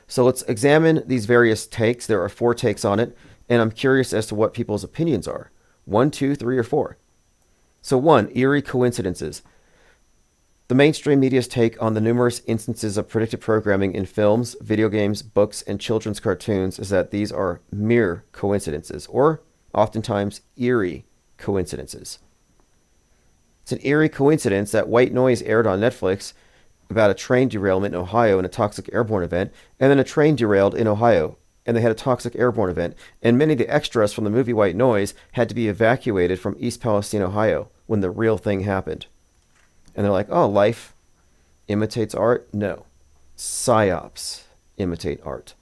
So let's examine these various takes. There are 4 takes on it, and I'm curious as to what people's opinions are. 1, 2, 3, or 4. So 1, eerie coincidences. The mainstream media's take on the numerous instances of predictive programming in films, video games, books, and children's cartoons is that these are mere coincidences, or oftentimes eerie coincidences. It's an eerie coincidence that White Noise aired on Netflix about a train derailment in Ohio and a toxic airborne event, and then a train derailed in Ohio and they had a toxic airborne event, and many of the extras from the movie White Noise had to be evacuated from East Palestine, Ohio when the real thing happened. And they're like, oh, life imitates art? No. Psyops imitate art.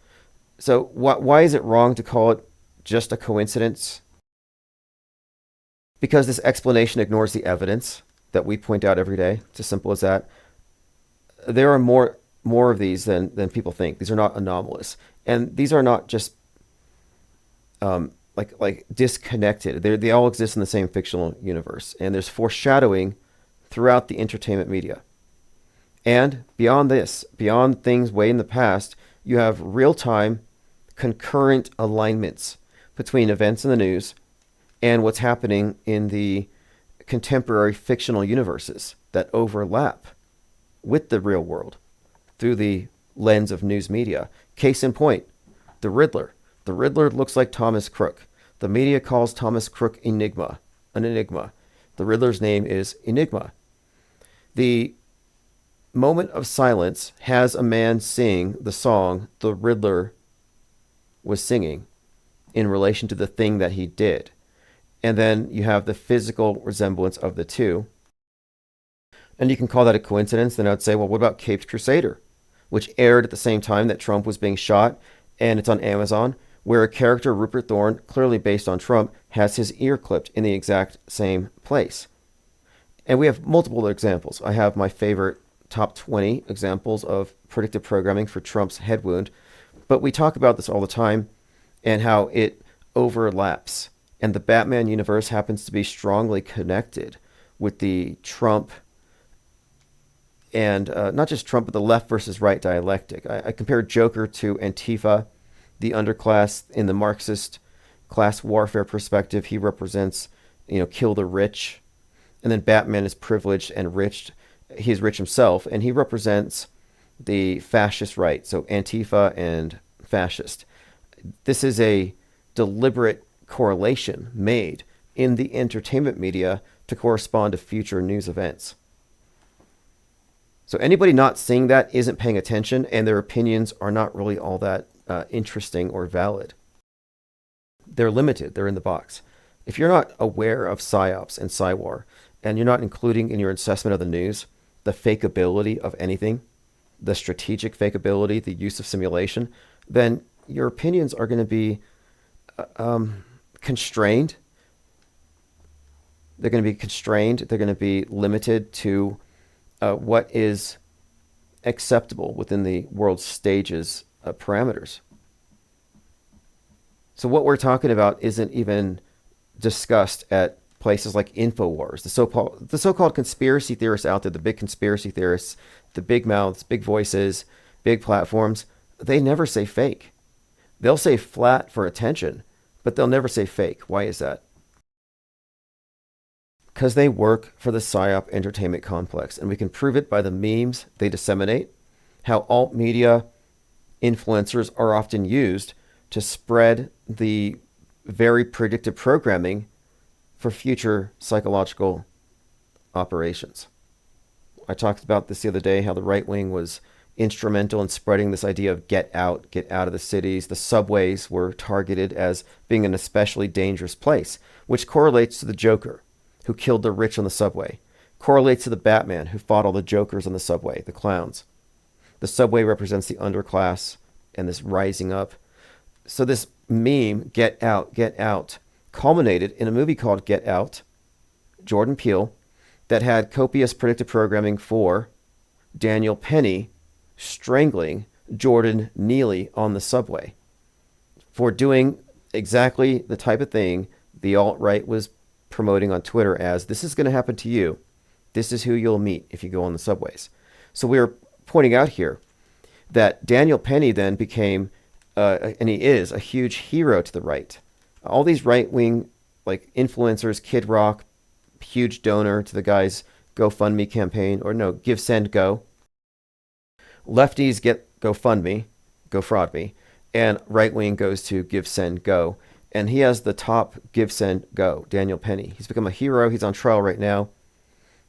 So why is it wrong to call it just a coincidence? Because this explanation ignores the evidence that we point out every day. It's as simple as that. There are more of these than people think. These are not anomalous. And these are not just like disconnected. They all exist in the same fictional universe. And there's foreshadowing throughout the entertainment media. And beyond this, beyond things way in the past, you have real-time concurrent alignments between events in the news and what's happening in the contemporary fictional universes that overlap with the real world through the lens of news media. Case in point, the Riddler. The Riddler looks like Thomas Crook. The media calls Thomas Crook an enigma. The Riddler's name is Enigma. The moment of silence has a man sing the song the Riddler was singing in relation to the thing that he did. And then you have the physical resemblance of the two. And you can call that a coincidence. Then I'd say, well, what about Caped Crusader, which aired at the same time that Trump was being shot, and it's on Amazon, where a character, Rupert Thorne, clearly based on Trump, has his ear clipped in the exact same place. And we have multiple examples. I have my favorite top 20 examples of predictive programming for Trump's head wound, but we talk about this all the time and how it overlaps. And the Batman universe happens to be strongly connected with the Trump and not just Trump, but the left versus right dialectic. I compare Joker to Antifa, the underclass in the Marxist class warfare perspective. He represents, kill the rich. And then Batman is privileged and rich. He's rich himself, and he represents the fascist right. So Antifa and fascist. This is a deliberate correlation made in the entertainment media to correspond to future news events. So anybody not seeing that isn't paying attention, and their opinions are not really all that interesting or valid. They're limited. They're in the box. If you're not aware of PSYOPs and PSYWAR, and you're not including in your assessment of the news the fakeability of anything, the strategic fakeability, the use of simulation, then your opinions are going to be constrained. They're going to be constrained. They're going to be limited to what is acceptable within the world's stages parameters. So what we're talking about isn't even discussed at places like InfoWars, the so-called conspiracy theorists out there, the big conspiracy theorists, the big mouths, big voices, big platforms. They never say fake. They'll say flat for attention, but they'll never say fake. Why is that? Because they work for the PSYOP entertainment complex, and we can prove it by the memes they disseminate, how alt media influencers are often used to spread the very predictive programming for future psychological operations. I talked about this the other day, how the right wing was instrumental in spreading this idea of get out of the cities. The subways were targeted as being an especially dangerous place, which correlates to the Joker, who killed the rich on the subway, correlates to the Batman, who fought all the Jokers on the subway, the clowns. The subway represents the underclass and this rising up. So this meme, get out, culminated in a movie called Get Out, Jordan Peele, that had copious predictive programming for Daniel Penny strangling Jordan Neely on the subway for doing exactly the type of thing the alt-right was promoting on Twitter as, this is going to happen to you. This is who you'll meet if you go on the subways. So we were pointing out here that Daniel Penny then became, and he is, a huge hero to the right. All these right-wing like influencers, Kid Rock, huge donor to the guy's GoFundMe campaign, or no, Give, Send, Go. Lefties get GoFundMe, Go Fraud Me, and right wing goes to Give, Send, Go. And he has the top Give, Send, Go, Daniel Penny. He's become a hero. He's on trial right now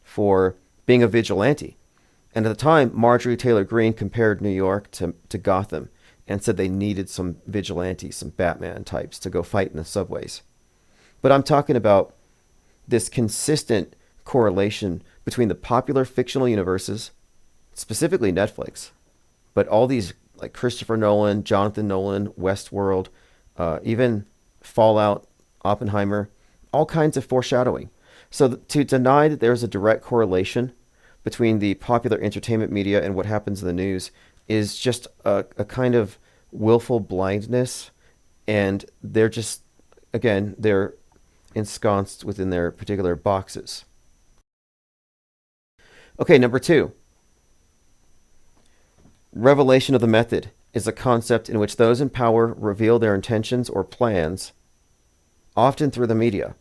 for being a vigilante. And at the time, Marjorie Taylor Greene compared New York to Gotham and said they needed some vigilantes, some Batman types to go fight in the subways. But I'm talking about this consistent correlation between the popular fictional universes, specifically Netflix, but all these like Christopher Nolan, Jonathan Nolan, Westworld, even Fallout, Oppenheimer, all kinds of foreshadowing. So to deny that there's a direct correlation between the popular entertainment media and what happens in the news is just a kind of willful blindness. And they're just, again, they're ensconced within their particular boxes. Okay, number 2. Revelation of the method is a concept in which those in power reveal their intentions or plans, often through the media.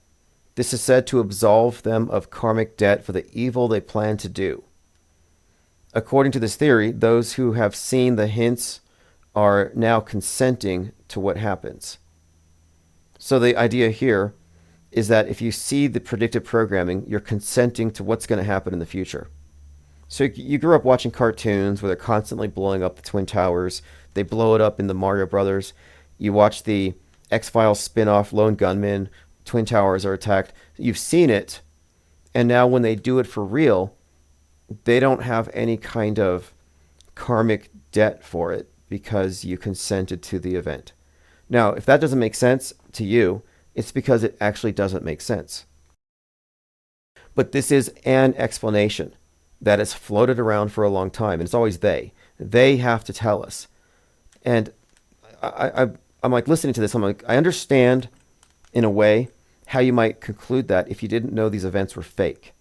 This is said to absolve them of karmic debt for the evil they plan to do. According to this theory, those who have seen the hints are now consenting to what happens. So the idea here is that if you see the predictive programming, you're consenting to what's going to happen in the future. So you grew up watching cartoons where they're constantly blowing up the Twin Towers. They blow it up in the Mario Brothers. You watch the X-Files spin-off Lone Gunman. Twin Towers are attacked. You've seen it. And now when they do it for real, they don't have any kind of karmic debt for it because you consented to the event. Now, if that doesn't make sense to you, it's because it actually doesn't make sense. But this is an explanation that has floated around for a long time, and it's always they. They have to tell us. And I'm like listening to this, I'm like, I understand in a way how you might conclude that if you didn't know these events were fake.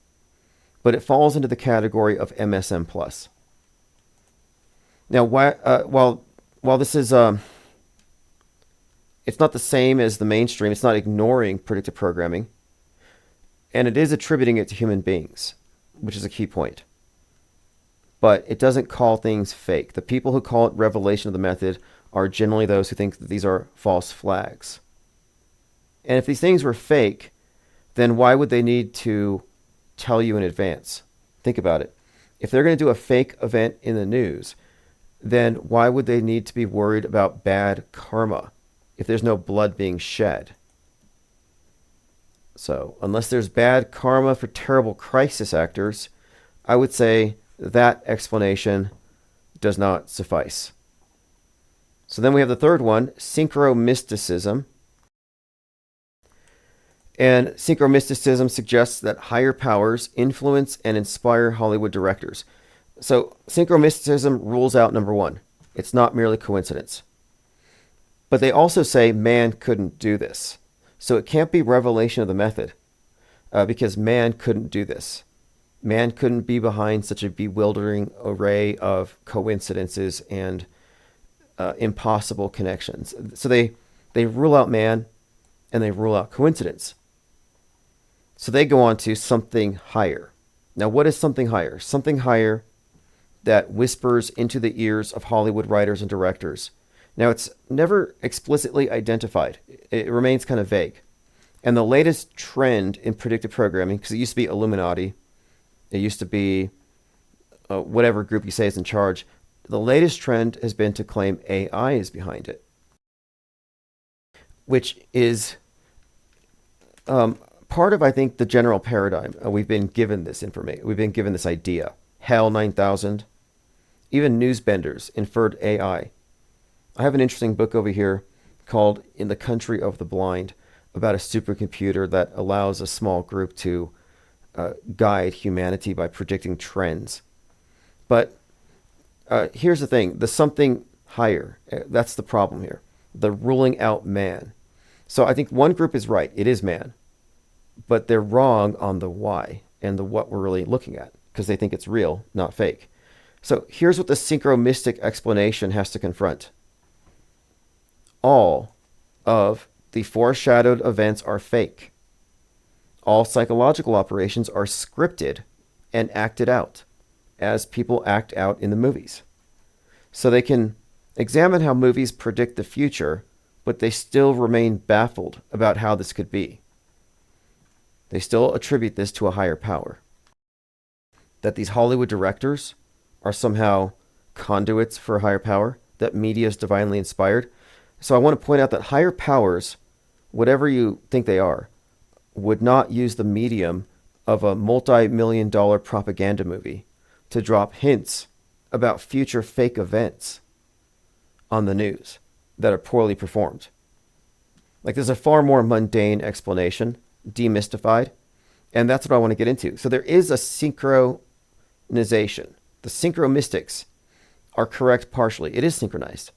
But it falls into the category of MSM+. Now, while this is, it's not the same as the mainstream, it's not ignoring predictive programming, and it is attributing it to human beings, which is a key point. But it doesn't call things fake. The people who call it revelation of the method are generally those who think that these are false flags. And if these things were fake, then why would they need to tell you in advance? Think about it. If they're going to do a fake event in the news, then why would they need to be worried about bad karma if there's no blood being shed? So, unless there's bad karma for terrible crisis actors, I would say that explanation does not suffice. So then we have the third one, synchromysticism. And synchromysticism suggests that higher powers influence and inspire Hollywood directors. So synchromysticism rules out number 1. It's not merely coincidence. But they also say man couldn't do this. So it can't be revelation of the method because man couldn't do this. Man couldn't be behind such a bewildering array of coincidences and impossible connections. So they rule out man and they rule out coincidence. So they go on to something higher. Now, what is something higher? Something higher that whispers into the ears of Hollywood writers and directors. Now, it's never explicitly identified. It remains kind of vague. And the latest trend in predictive programming, because it used to be Illuminati, it used to be whatever group you say is in charge, the latest trend has been to claim AI is behind it, which is part of, I think, the general paradigm. We've been given this information. We've been given this idea. HAL 9000, even newsbenders inferred AI. I have an interesting book over here called In the Country of the Blind about a supercomputer that allows a small group to guide humanity by predicting trends. But here's the thing, the something higher, that's the problem here. The ruling out man. So I think one group is right, it is man. But they're wrong on the why and the what we're really looking at because they think it's real, not fake. So here's what the synchromystic explanation has to confront. All of the foreshadowed events are fake. All psychological operations are scripted and act it out as people act out in the movies. So they can examine how movies predict the future, but they still remain baffled about how this could be. They still attribute this to a higher power. That these Hollywood directors are somehow conduits for a higher power, that media is divinely inspired. So I want to point out that higher powers, whatever you think they are, would not use the medium of a multi-million-dollar propaganda movie to drop hints about future fake events on the news that are poorly performed. Like, there's a far more mundane explanation, demystified, and that's what I want to get into. So there is a synchronization. The synchromystics are correct partially. It is synchronized.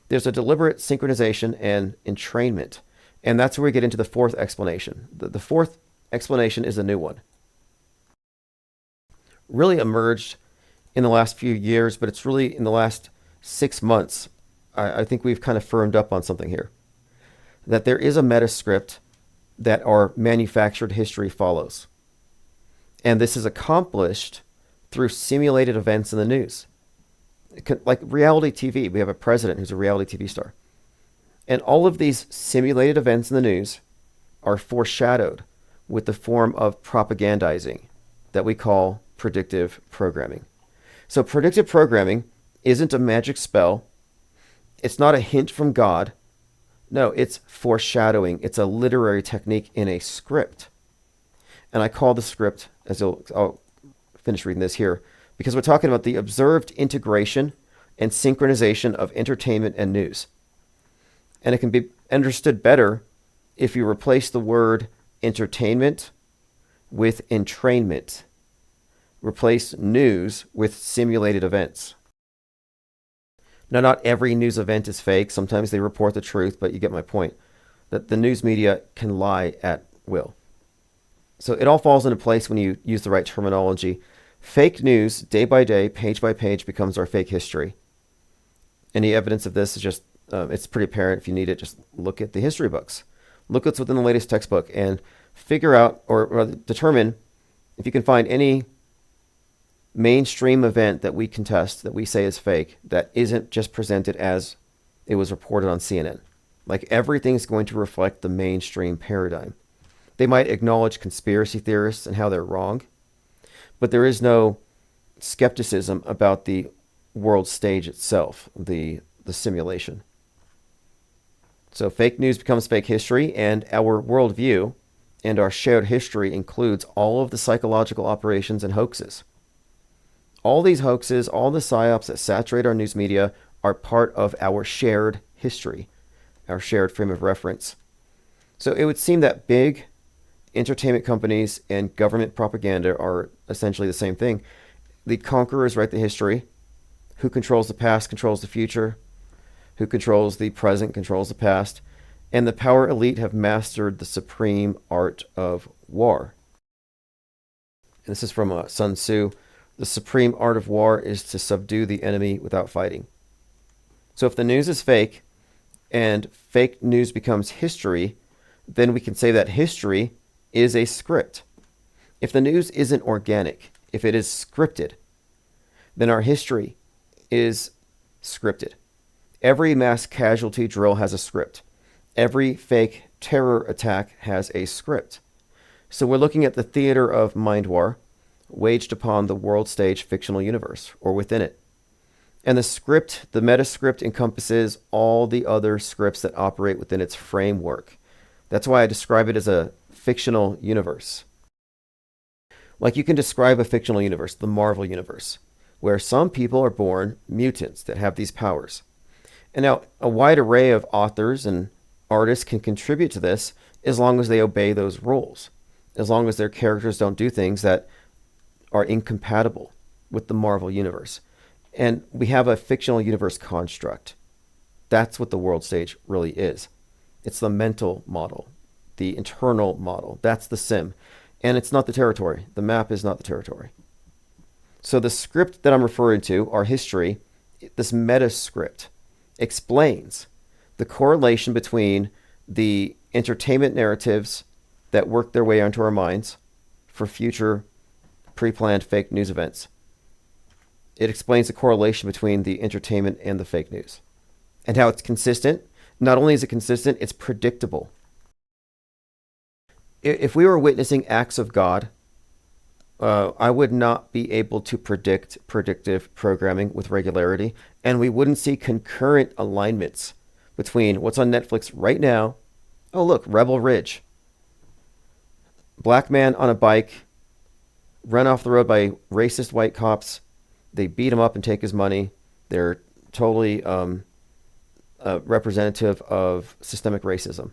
There's a deliberate synchronization and entrainment, and that's where we get into the fourth explanation. The fourth explanation is a new one. Really emerged in the last few years, but it's really in the last 6 months. I think we've kind of firmed up on something here. That there is a metascript that our manufactured history follows. And this is accomplished through simulated events in the news. Like reality TV, we have a president who's a reality TV star. And all of these simulated events in the news are foreshadowed with the form of propagandizing that we call predictive programming. So predictive programming isn't a magic spell. It's not a hint from God. No, it's foreshadowing. It's a literary technique in a script. And I call the script, I'll finish reading this here, because we're talking about the observed integration and synchronization of entertainment and news. And it can be understood better if you replace the word entertainment with entrainment. Replace news with simulated events. Now, not every news event is fake. Sometimes they report the truth, but you get my point. That the news media can lie at will. So it all falls into place when you use the right terminology. Fake news, day by day, page by page, becomes our fake history. Any evidence of this is just, it's pretty apparent. If you need it, just look at the history books. Look what's within the latest textbook and figure out or determine if you can find any mainstream event that we contest, that we say is fake, that isn't just presented as it was reported on CNN. Like, everything's going to reflect the mainstream paradigm. They might acknowledge conspiracy theorists and how they're wrong, but there is no skepticism about the world stage itself, the simulation. So fake news becomes fake history, and our worldview and our shared history includes all of the psychological operations and hoaxes. All these hoaxes, all the psyops that saturate our news media are part of our shared history, our shared frame of reference. So it would seem that big entertainment companies and government propaganda are essentially the same thing. The conquerors write the history. Who controls the past controls the future. Who controls the present controls the past. And the power elite have mastered the supreme art of war. And this is from Sun Tzu. The supreme art of war is to subdue the enemy without fighting. So if the news is fake and fake news becomes history, then we can say that history is a script. If the news isn't organic, if it is scripted, then our history is scripted. Every mass casualty drill has a script. Every fake terror attack has a script. So we're looking at the theater of mind war waged upon the world stage fictional universe, or within it. And the script, the meta script, encompasses all the other scripts that operate within its framework. That's why I describe it as a fictional universe. Like, you can describe a fictional universe, the Marvel universe, where some people are born mutants that have these powers. And now a wide array of authors and artists can contribute to this as long as they obey those rules, as long as their characters don't do things that are incompatible with the Marvel universe. And we have a fictional universe construct. That's what the world stage really is. It's the mental model, the internal model. That's the sim. And it's not the territory. The map is not the territory. So the script that I'm referring to, our history, this meta script, explains the correlation between the entertainment narratives that work their way onto our minds for future pre-planned fake news events. It explains the correlation between the entertainment and the fake news and how it's consistent. Not only is it consistent, it's predictable. If we were witnessing acts of God, I would not be able to predict predictive programming with regularity, and we wouldn't see concurrent alignments between what's on Netflix right now. Oh, look, Rebel Ridge. Black man on a bike, run off the road by racist white cops. They beat him up and take his money. They're totally representative of systemic racism.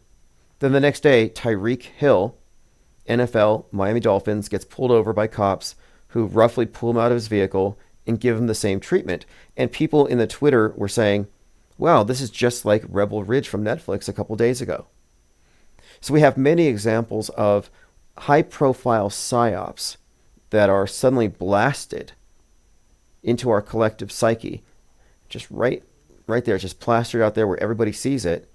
Then the next day, Tyreek Hill, NFL, Miami Dolphins, gets pulled over by cops who roughly pull him out of his vehicle and give him the same treatment. And people in the Twitter were saying, wow, this is just like Rebel Ridge from Netflix a couple days ago. So we have many examples of high-profile psyops that are suddenly blasted into our collective psyche, just right there, just plastered out there where everybody sees it,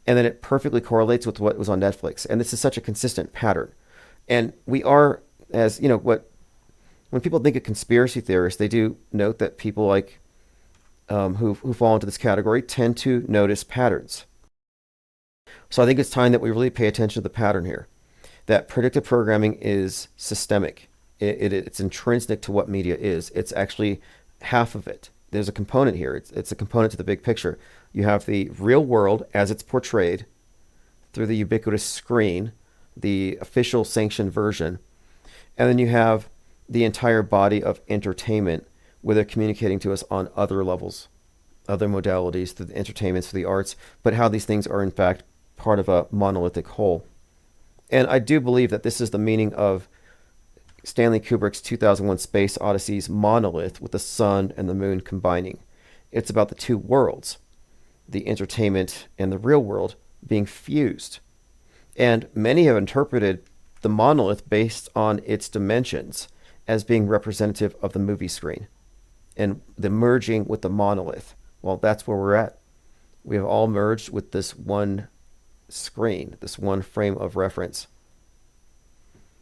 and then it perfectly correlates with what was on Netflix. And this is such a consistent pattern. And we are, as you know, when people think of conspiracy theorists, they do note that people like who fall into this category tend to notice patterns. So I think it's time that we really pay attention to the pattern here. That predictive programming is systemic. It's intrinsic to what media is. It's actually half of it. There's a component here. It's a component to the big picture. You have the real world as it's portrayed through the ubiquitous screen, the official sanctioned version. And then you have the entire body of entertainment where they're communicating to us on other levels, other modalities, through the entertainment, through the arts, but how these things are in fact part of a monolithic whole. And I do believe that this is the meaning of Stanley Kubrick's 2001 Space Odyssey's monolith with the sun and the moon combining. It's about the two worlds, the entertainment and the real world, being fused. And many have interpreted the monolith based on its dimensions as being representative of the movie screen and the merging with the monolith. Well, that's where we're at. We have all merged with this one screen, this one frame of reference.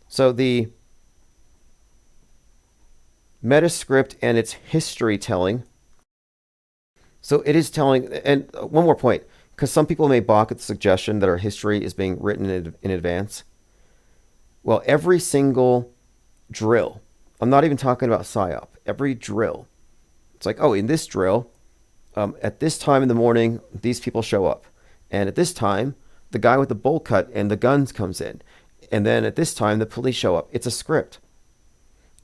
So the Metascript and its history telling. So it is telling, and one more point, because some people may balk at the suggestion that our history is being written in advance. Well, every single drill, I'm not even talking about PSYOP, every drill, it's like, oh, in this drill, at this time in the morning, these people show up. And at this time, the guy with the bowl cut and the guns comes in. And then at this time, the police show up. It's a script.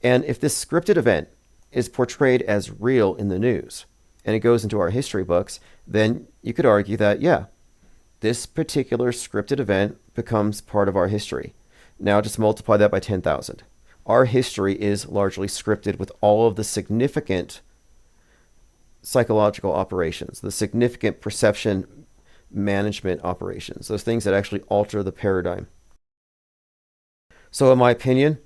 And if this scripted event is portrayed as real in the news and it goes into our history books, then you could argue that, yeah, this particular scripted event becomes part of our history. Now just multiply that by 10,000. Our history is largely scripted with all of the significant psychological operations, the significant perception management operations, those things that actually alter the paradigm. So in my opinion,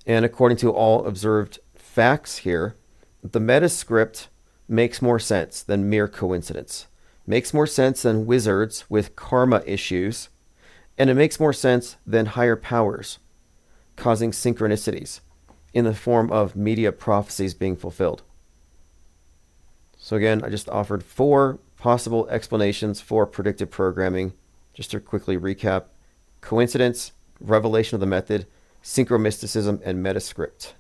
and according to all observed facts here, the metascript makes more sense than mere coincidence. Makes more sense than wizards with karma issues, and it makes more sense than higher powers causing synchronicities in the form of media prophecies being fulfilled. So again, I just offered 4 possible explanations for predictive programming. Just to quickly recap: coincidence, revelation of the method, synchromysticism, and metascript.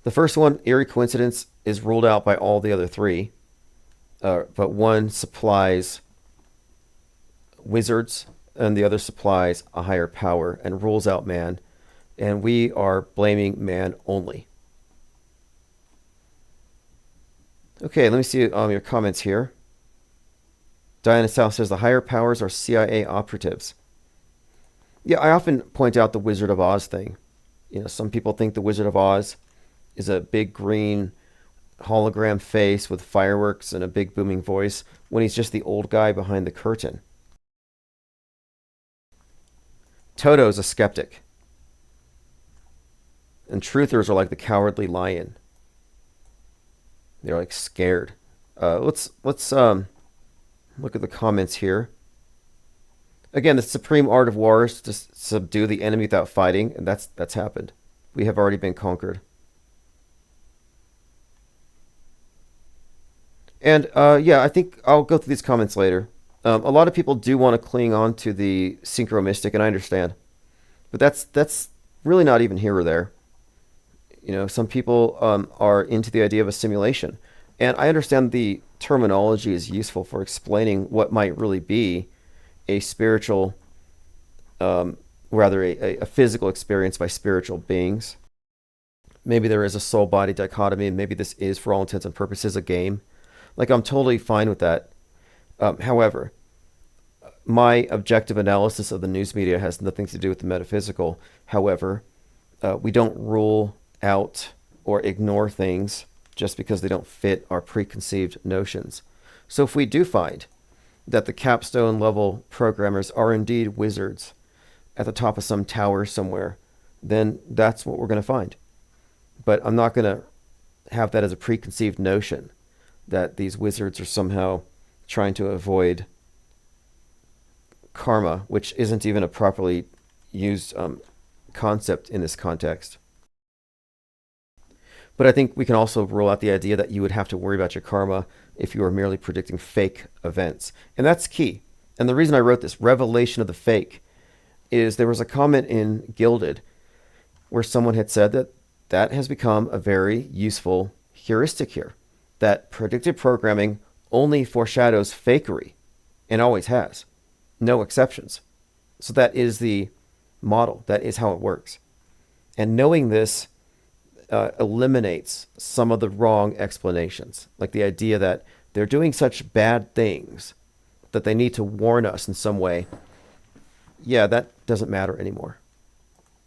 The first one, eerie coincidence, is ruled out by all the other 3, but one supplies wizards and the other supplies a higher power and rules out man, and we are blaming man only. Okay, let me see your comments here. Diana South says the higher powers are CIA operatives. Yeah, I often point out the Wizard of Oz thing. You know, some people think the Wizard of Oz is a big green hologram face with fireworks and a big booming voice when he's just the old guy behind the curtain. Toto's a skeptic. And truthers are like the cowardly lion. They're like scared. Let's look at the comments here. Again, the supreme art of war is to subdue the enemy without fighting, and that's happened. We have already been conquered. And yeah, I think I'll go through these comments later. A lot of people do want to cling on to the synchromystic, and I understand, but that's really not even here or there. You know, some people are into the idea of a simulation, and I understand the terminology is useful for explaining what might really be a spiritual, rather a physical experience by spiritual beings. Maybe there is a soul-body dichotomy, and maybe this is, for all intents and purposes, a game. Like, I'm totally fine with that. However, my objective analysis of the news media has nothing to do with the metaphysical. However, we don't rule out or ignore things just because they don't fit our preconceived notions. So if we do find that the capstone level programmers are indeed wizards at the top of some tower somewhere, then that's what we're going to find. But I'm not going to have that as a preconceived notion that these wizards are somehow trying to avoid karma, which isn't even a properly used concept in this context. But I think we can also rule out the idea that you would have to worry about your karma if you were merely predicting fake events. And that's key. And the reason I wrote this, Revelation of the Fake, is there was a comment in Gilded where someone had said that that has become a very useful heuristic here, that predictive programming only foreshadows fakery, and always has. No exceptions. So that is the model. That is how it works. And knowing this eliminates some of the wrong explanations, like the idea that they're doing such bad things that they need to warn us in some way. Yeah, that doesn't matter anymore.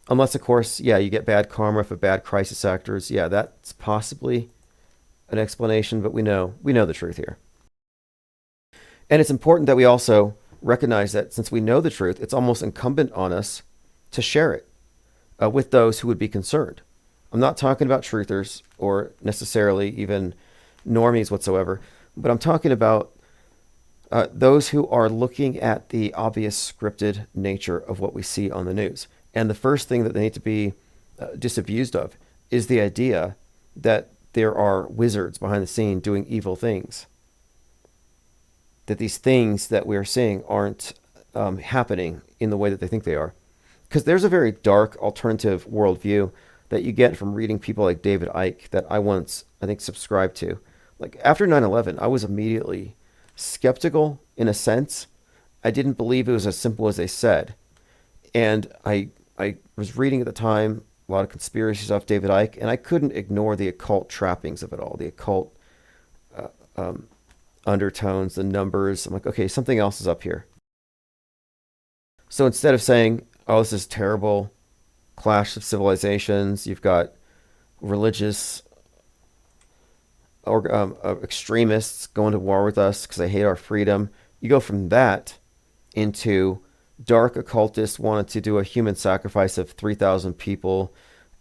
Unless, of course, yeah, you get bad karma for bad crisis actors. Yeah, that's possibly an explanation, but we know the truth here. And it's important that we also recognize that since we know the truth, it's almost incumbent on us to share it with those who would be concerned. I'm not talking about truthers or necessarily even normies whatsoever, but I'm talking about those who are looking at the obvious scripted nature of what we see on the news. And the first thing that they need to be disabused of is the idea that there are wizards behind the scene doing evil things. That these things that we're seeing aren't happening in the way that they think they are. Because there's a very dark alternative worldview that you get from reading people like David Icke that I once, I think, subscribed to. Like, after 9/11, I was immediately skeptical in a sense. I didn't believe it was as simple as they said. And I was reading at the time a lot of conspiracies off David Icke, and I couldn't ignore the occult trappings of it all, the occult undertones, the numbers. I'm like, okay, something else is up here. So instead of saying, oh, this is terrible, clash of civilizations, you've got religious or extremists going to war with us because they hate our freedom, you go from that into dark occultists wanted to do a human sacrifice of 3,000 people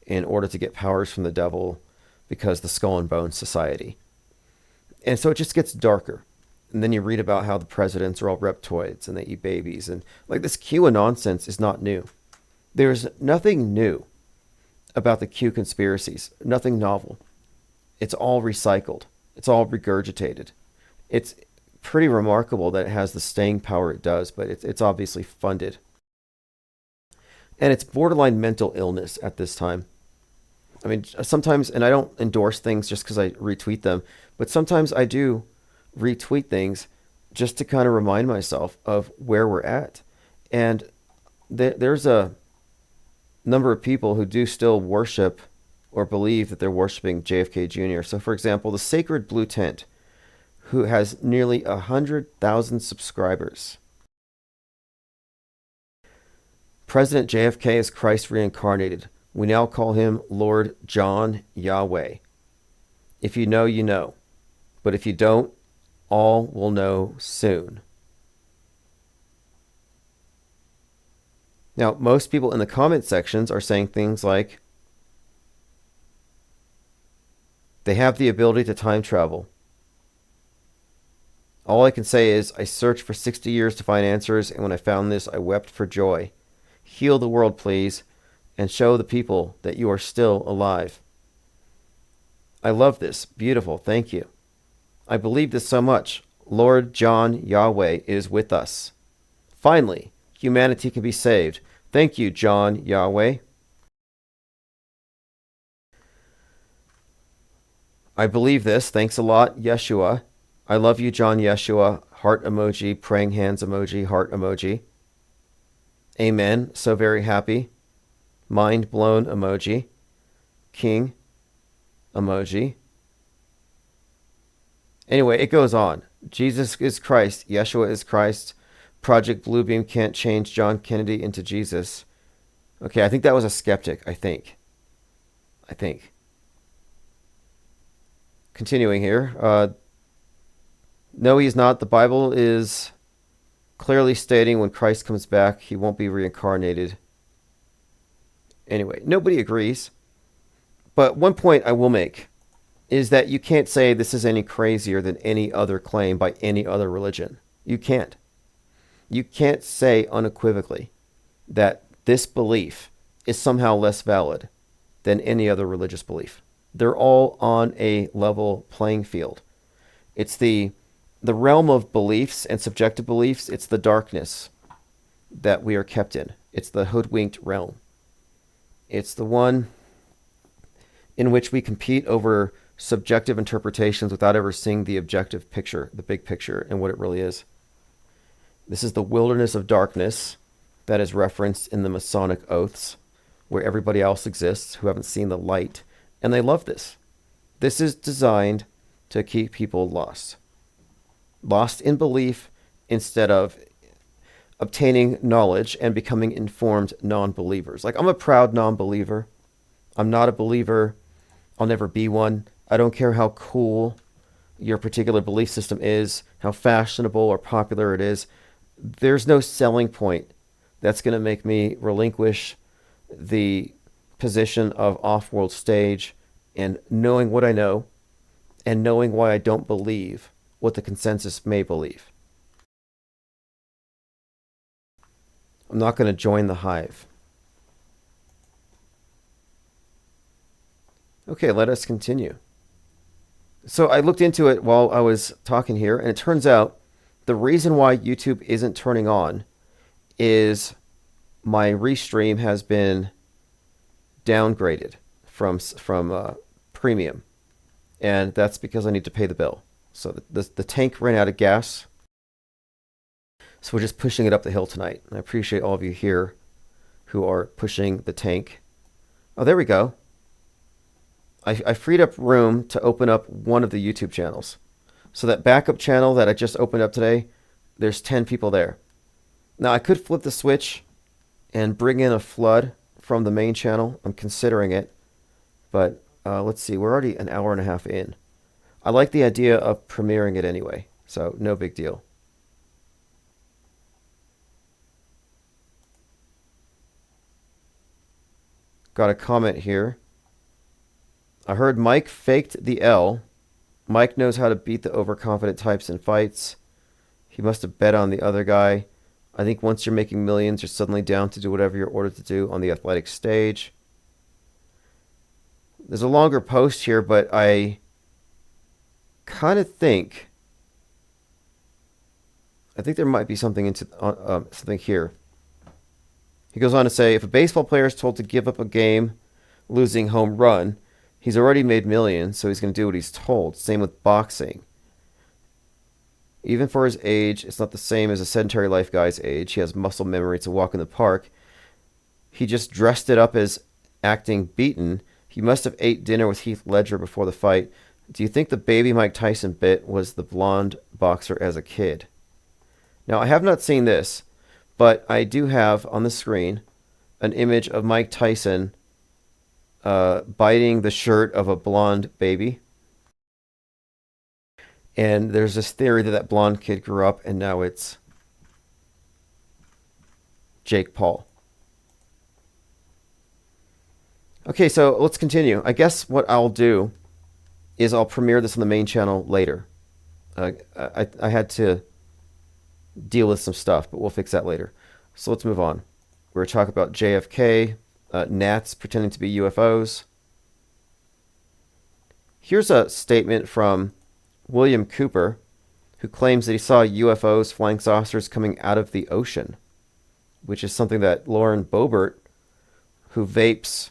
in order to get powers from the devil because the Skull and Bones Society. And so it just gets darker. And then you read about how the presidents are all reptoids and they eat babies. And like, this Q nonsense is not new. There's nothing new about the Q conspiracies, nothing novel. It's all recycled. It's all regurgitated. It's pretty remarkable that it has the staying power it does, but it's obviously funded. And it's borderline mental illness at this time. I mean, sometimes, and I don't endorse things just because I retweet them, but sometimes I do retweet things just to kind of remind myself of where we're at. And there's a number of people who do still worship or believe that they're worshiping JFK Jr. So, for example, the Sacred Blue Tent, who has nearly 100,000 subscribers. President JFK is Christ reincarnated. We now call him Lord John Yahweh. If you know, you know. But if you don't, all will know soon. Now, most people in the comment sections are saying things like, they have the ability to time travel. All I can say is I searched for 60 years to find answers, and when I found this, I wept for joy. Heal the world, please, and show the people that you are still alive. I love this. Beautiful. Thank you. I believe this so much. Lord John Yahweh is with us. Finally, humanity can be saved. Thank you, John Yahweh. I believe this. Thanks a lot, Yeshua. I love you, John Yeshua. Heart emoji, praying hands emoji, heart emoji. Amen. So very happy. Mind blown emoji. King emoji. Anyway, it goes on. Jesus is Christ. Yeshua is Christ. Project Bluebeam can't change John Kennedy into Jesus. Okay, I think that was a skeptic, I think. Continuing here. No, he's not. The Bible is clearly stating when Christ comes back, he won't be reincarnated. Anyway, nobody agrees. But one point I will make is that you can't say this is any crazier than any other claim by any other religion. You can't. You can't say unequivocally that this belief is somehow less valid than any other religious belief. They're all on a level playing field. It's the realm of beliefs and subjective beliefs. It's the darkness that we are kept in. It's the hoodwinked realm. It's the one in which we compete over subjective interpretations without ever seeing the objective picture, the big picture, and what it really is. This is the wilderness of darkness that is referenced in the Masonic oaths, where everybody else exists who haven't seen the light, and they love this. This is designed to keep people lost. Lost in belief instead of obtaining knowledge and becoming informed non-believers. Like, I'm a proud non-believer. I'm not a believer. I'll never be one. I don't care how cool your particular belief system is, how fashionable or popular it is. There's no selling point that's going to make me relinquish the position of off-world stage and knowing what I know and knowing why I don't believe what the consensus may believe. I'm not going to join the hive. Okay, let us continue. So I looked into it while I was talking here, and it turns out the reason why YouTube isn't turning on is my restream has been downgraded from premium, and that's because I need to pay the bill. So the tank ran out of gas, so we're just pushing it up the hill tonight. I appreciate all of you here who are pushing the tank. Oh, there we go. I freed up room to open up one of the YouTube channels. So that backup channel that I just opened up today, there's 10 people there. Now I could flip the switch and bring in a flood from the main channel. I'm considering it. But let's see, we're already an hour and a half in. I like the idea of premiering it anyway, so no big deal. Got a comment here. I heard Mike faked the L. Mike knows how to beat the overconfident types in fights. He must have bet on the other guy. I think once you're making millions, you're suddenly down to do whatever you're ordered to do on the athletic stage. There's a longer post here, but I kind of think there might be something something here. He goes on to say, if a baseball player is told to give up a game, losing home run, he's already made millions, so he's going to do what he's told. Same with boxing. Even for his age, it's not the same as a sedentary life guy's age. He has muscle memory to walk in the park. He just dressed it up as acting beaten. He must have ate dinner with Heath Ledger before the fight. Do you think the baby Mike Tyson bit was the blonde boxer as a kid? Now, I have not seen this, but I do have on the screen an image of Mike Tyson biting the shirt of a blonde baby. And there's this theory that that blonde kid grew up and now it's Jake Paul. Okay, so let's continue. I guess what I'll do is I'll premiere this on the main channel later. I had to deal with some stuff, but we'll fix that later. So let's move on. We're talking about JFK, gnats pretending to be UFOs. Here's a statement from William Cooper, who claims that he saw UFOs, flying saucers, coming out of the ocean, which is something that Lauren Boebert, who vapes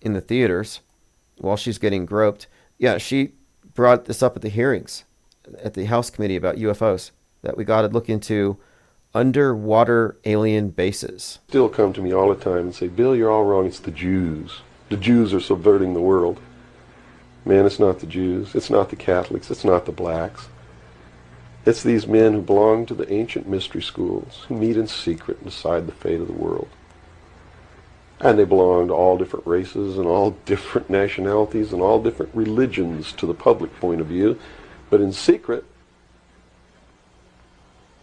in the theaters while she's getting groped, yeah, she brought this up at the hearings at the House Committee about UFOs, that we got to look into underwater alien bases. Still come to me all the time and say, Bill, you're all wrong. It's the Jews. The Jews are subverting the world. Man, it's not the Jews. It's not the Catholics. It's not the blacks. It's these men who belong to the ancient mystery schools, who meet in secret and decide the fate of the world. And they belong to all different races and all different nationalities and all different religions to the public point of view. But in secret,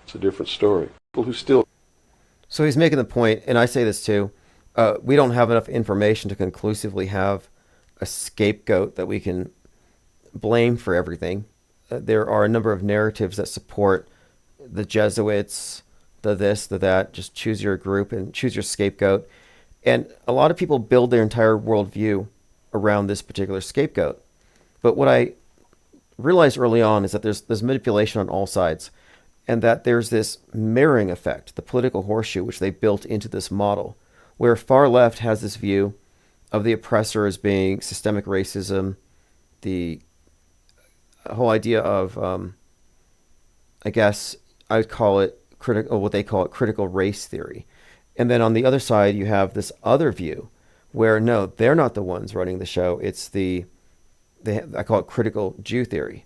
it's a different story. People who still... So he's making the point, and I say this too, we don't have enough information to conclusively have a scapegoat that we can blame for everything. There are a number of narratives that support the Jesuits, the this, the that. Just choose your group and choose your scapegoat. And a lot of people build their entire worldview around this particular scapegoat. But what I realized early on is that there's manipulation on all sides, and that there's this mirroring effect, the political horseshoe, which they built into this model, where far left has this view of the oppressor as being systemic racism, the whole idea of, I guess I would call it critical, what they call it critical race theory. And then on the other side, you have this other view where, no, they're not the ones running the show. It's I call it critical Jew theory.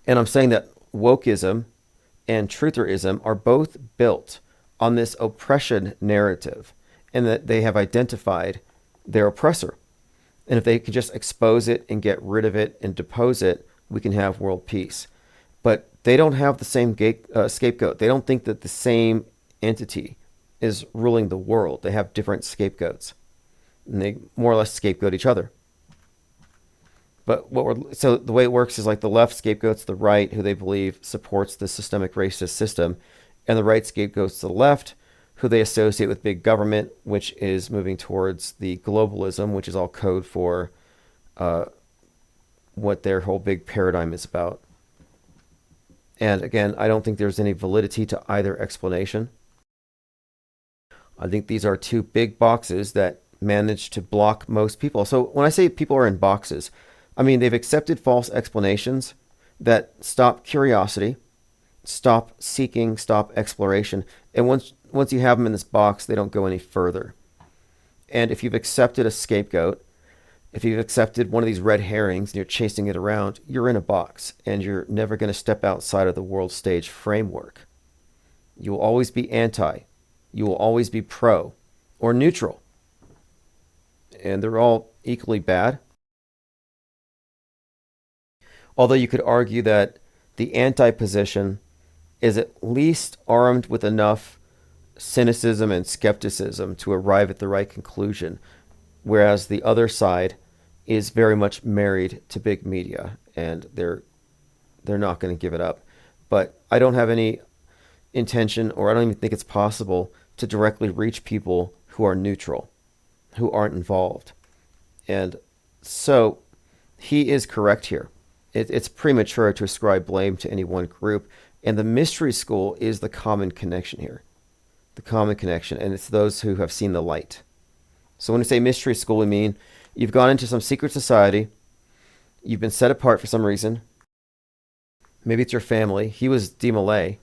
And I'm saying that wokeism and trutherism are both built on this oppression narrative, and that they have identified their oppressor. And if they can just expose it and get rid of it and depose it, we can have world peace. But they don't have the same scapegoat. They don't think that the same entity is ruling the world. They have different scapegoats, and they more or less scapegoat each other. But so the way it works is like the left scapegoats the right, who they believe supports the systemic racist system, and the right scapegoats the left, who they associate with big government, which is moving towards the globalism, which is all code for what their whole big paradigm is about. And again, I don't think there's any validity to either explanation. I think these are two big boxes that manage to block most people. So when I say people are in boxes, I mean they've accepted false explanations that stop curiosity, stop seeking, stop exploration. And once you have them in this box, they don't go any further. And if you've accepted a scapegoat, if you've accepted one of these red herrings and you're chasing it around, you're in a box, and you're never going to step outside of the world stage framework. You will always be anti. You will always be pro or neutral. And they're all equally bad. Although you could argue that the anti-position is at least armed with enough cynicism and skepticism to arrive at the right conclusion, whereas the other side is very much married to big media, and they're not going to give it up. But I don't have any intention, or I don't even think it's possible to directly reach people who are neutral, who aren't involved. And so he is correct here. It's premature to ascribe blame to any one group. And the mystery school is the common connection here. The common connection. And it's those who have seen the light. So when we say mystery school, we mean you've gone into some secret society. You've been set apart for some reason. Maybe it's your family. He was D. Malay,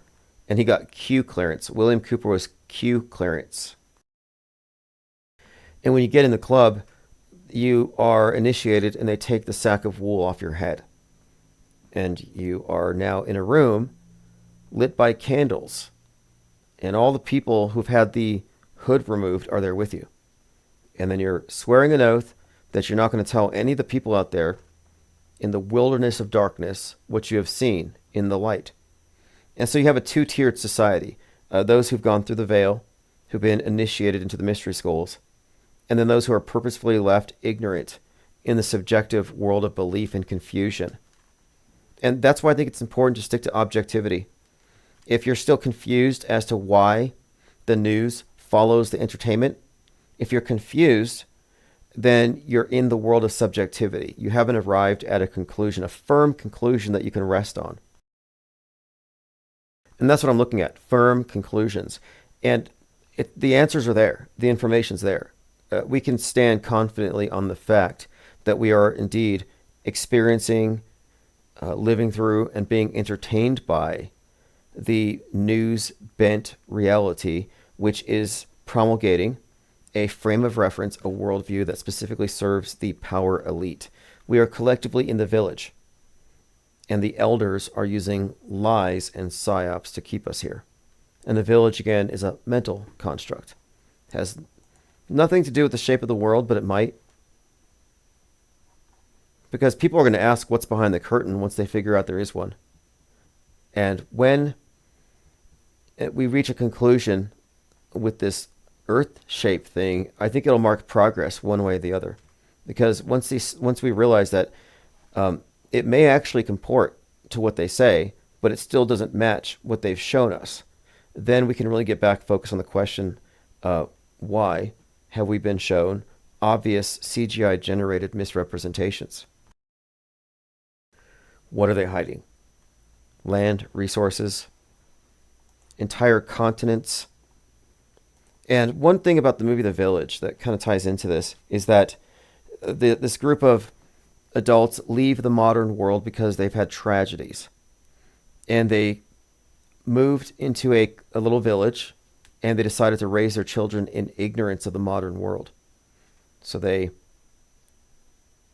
and he got Q clearance. William Cooper was Q clearance. And when you get in the club, you are initiated, and they take the sack of wool off your head. And you are now in a room lit by candles, and all the people who've had the hood removed are there with you. And then you're swearing an oath that you're not going to tell any of the people out there in the wilderness of darkness what you have seen in the light. And so you have a two-tiered society. Those who've gone through the veil, who've been initiated into the mystery schools, and then those who are purposefully left ignorant in the subjective world of belief and confusion. And that's why I think it's important to stick to objectivity. If you're still confused as to why the news follows the entertainment, if you're confused, then you're in the world of subjectivity. You haven't arrived at a conclusion, a firm conclusion that you can rest on. And that's what I'm looking at, firm conclusions. And the answers are there. The information's there. We can stand confidently on the fact that we are indeed experiencing, living through, and being entertained by the news-bent reality, which is promulgating a frame of reference, a worldview that specifically serves the power elite. We are collectively in the village, and the elders are using lies and psyops to keep us here. And the village, again, is a mental construct. It has nothing to do with the shape of the world, but it might. Because people are going to ask what's behind the curtain once they figure out there is one. And when we reach a conclusion with this Earth-shaped thing, I think it'll mark progress one way or the other. Because once we realize that it may actually comport to what they say, but it still doesn't match what they've shown us, then we can really get back focused on the question, why have we been shown obvious CGI-generated misrepresentations? What are they hiding? Land, resources, entire continents. And one thing about the movie The Village that kind of ties into this is that this group of adults leave the modern world because they've had tragedies. And they moved into a little village, and they decided to raise their children in ignorance of the modern world. So they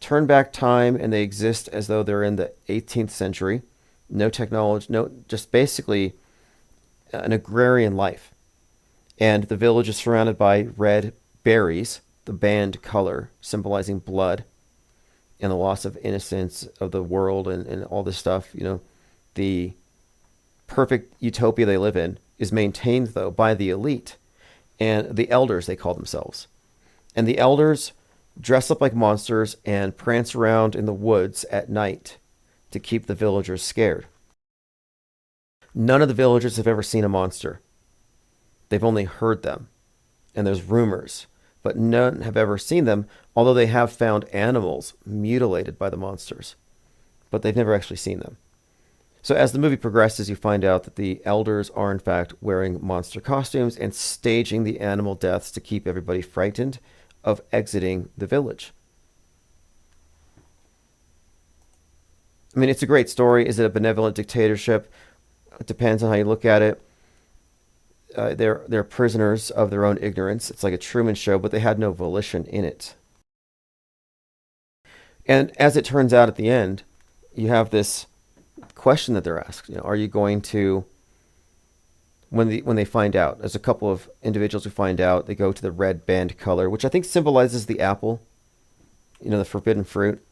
turn back time, and they exist as though they're in the 18th century. No technology, just basically an agrarian life. And the village is surrounded by red berries, the banned color, symbolizing blood and the loss of innocence of the world and all this stuff. The perfect utopia they live in is maintained, though, by the elite and the elders, they call themselves. And the elders dress up like monsters and prance around in the woods at night to keep the villagers scared. None of the villagers have ever seen a monster. They've only heard them, and there's rumors, but none have ever seen them, although they have found animals mutilated by the monsters, but they've never actually seen them. So as the movie progresses, you find out that the elders are in fact wearing monster costumes and staging the animal deaths to keep everybody frightened of exiting the village. I mean, it's a great story. Is it a benevolent dictatorship? It depends on how you look at it. They're prisoners of their own ignorance. It's like a Truman Show, but they had no volition in it. And as it turns out at the end, you have this question that they're asked. Are you going to, when they find out, there's a couple of individuals who find out, they go to the red band color, which I think symbolizes the apple, the forbidden fruit.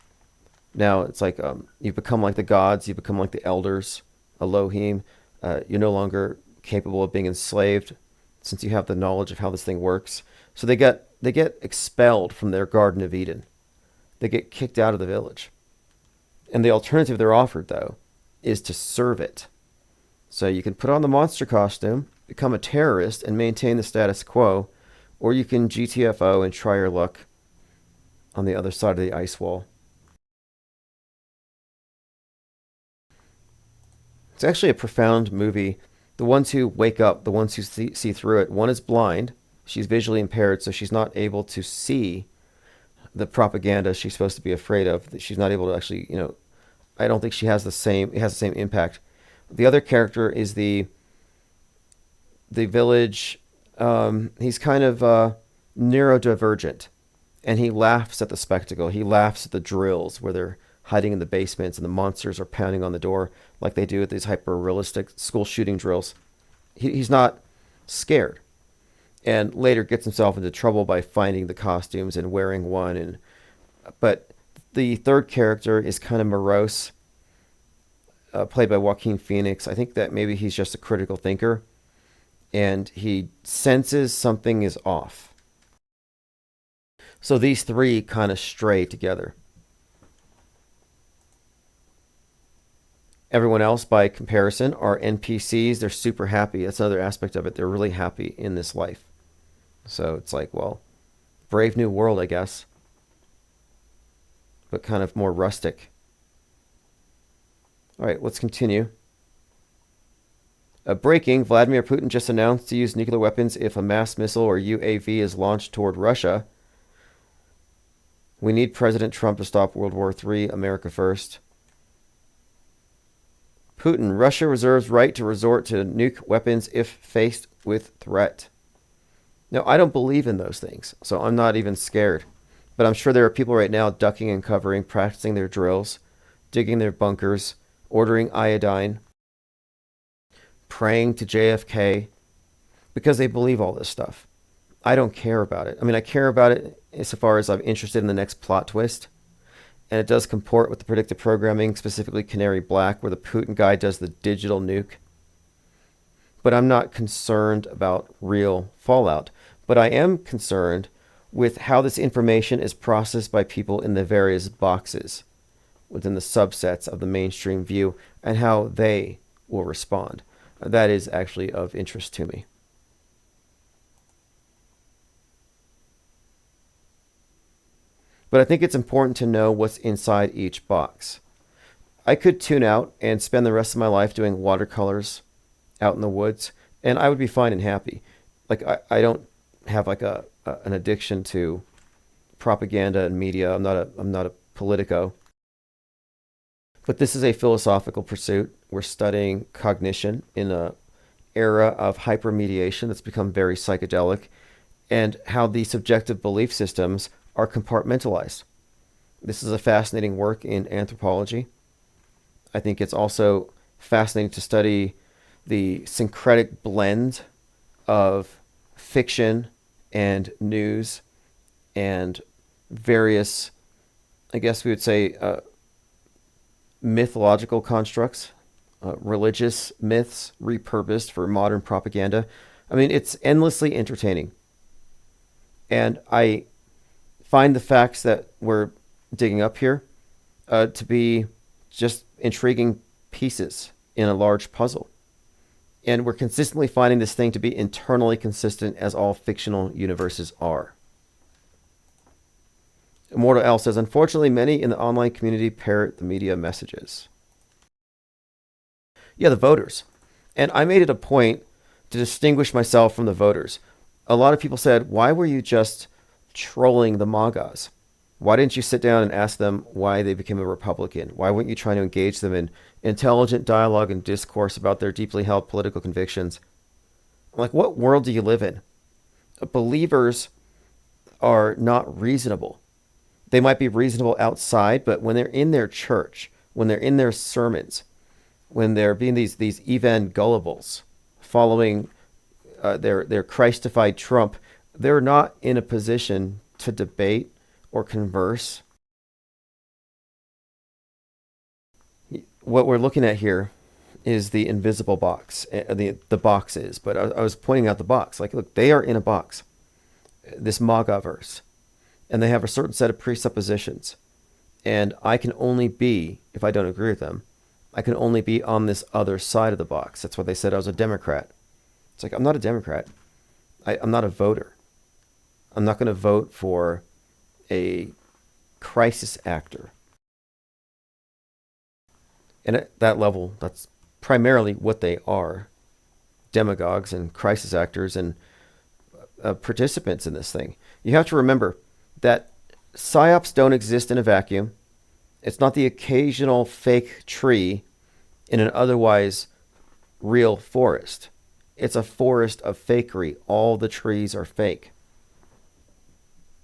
Now it's like you've become like the gods, you become like the elders, Elohim. You're no longer capable of being enslaved since you have the knowledge of how this thing works. So they get expelled from their Garden of Eden. They get kicked out of the village. And the alternative they're offered, though, is to serve it. So you can put on the monster costume, become a terrorist, and maintain the status quo, or you can GTFO and try your luck on the other side of the ice wall. It's actually a profound movie. The ones who wake up, the ones who see through it, one is blind. She's visually impaired, so she's not able to see the propaganda she's supposed to be afraid of. She's not able to actually, I don't think it has the same impact. The other character is the village. He's kind of neurodivergent, and he laughs at the spectacle. He laughs at the drills where they're hiding in the basements and the monsters are pounding on the door like they do at these hyper-realistic school shooting drills. He's not scared, and later gets himself into trouble by finding the costumes and wearing one. But the third character is kind of morose, played by Joaquin Phoenix. I think that maybe he's just a critical thinker, and he senses something is off. So these three kind of stray together. Everyone else, by comparison, are NPCs. They're super happy. That's another aspect of it. They're really happy in this life. So it's like, well, brave new world, I guess, but kind of more rustic. All right, let's continue. Breaking, Vladimir Putin just announced to use nuclear weapons if a mass missile or UAV is launched toward Russia. We need President Trump to stop World War III, America first. Putin, Russia reserves right to resort to nuke weapons if faced with threat. Now, I don't believe in those things, so I'm not even scared. But I'm sure there are people right now ducking and covering, practicing their drills, digging their bunkers, ordering iodine, praying to JFK, because they believe all this stuff. I don't care about it. I mean, I care about it insofar as I'm interested in the next plot twist. And it does comport with the predictive programming, specifically Canary Black, where the Putin guy does the digital nuke. But I'm not concerned about real fallout. But I am concerned with how this information is processed by people in the various boxes within the subsets of the mainstream view and how they will respond. That is actually of interest to me. But I think it's important to know what's inside each box. I could tune out and spend the rest of my life doing watercolors out in the woods, and I would be fine and happy. Like, I don't have like an addiction to propaganda and media. I'm not a politico. But this is a philosophical pursuit. We're studying cognition in an era of hypermediation that's become very psychedelic, and how the subjective belief systems are compartmentalized. This is a fascinating work in anthropology. I think it's also fascinating to study the syncretic blend of fiction and news and various, I guess we would say, mythological constructs, religious myths repurposed for modern propaganda. I mean, it's endlessly entertaining. And I find the facts that we're digging up here to be just intriguing pieces in a large puzzle. And we're consistently finding this thing to be internally consistent, as all fictional universes are. Immortal L says, unfortunately, many in the online community parrot the media messages. Yeah, the voters. And I made it a point to distinguish myself from the voters. A lot of people said, why were you just trolling the MAGAs? Why didn't you sit down and ask them why they became a Republican? Why weren't you trying to engage them in intelligent dialogue and discourse about their deeply held political convictions? Like, what world do you live in? Believers are not reasonable. They might be reasonable outside, but when they're in their church, when they're in their sermons, when they're being these evangelibles following their Christified Trump, they're not in a position to debate or converse. What we're looking at here is the invisible box, the boxes. But I was pointing out the box. Like, look, they are in a box, this MAGA-verse, and they have a certain set of presuppositions. And I can only be, if I don't agree with them, I can only be on this other side of the box. That's why they said I was a Democrat. It's like, I'm not a Democrat. I'm not a voter. I'm not going to vote for a crisis actor. And at that level, that's primarily what they are. Demagogues and crisis actors and participants in this thing. You have to remember that psyops don't exist in a vacuum. It's not the occasional fake tree in an otherwise real forest. It's a forest of fakery. All the trees are fake.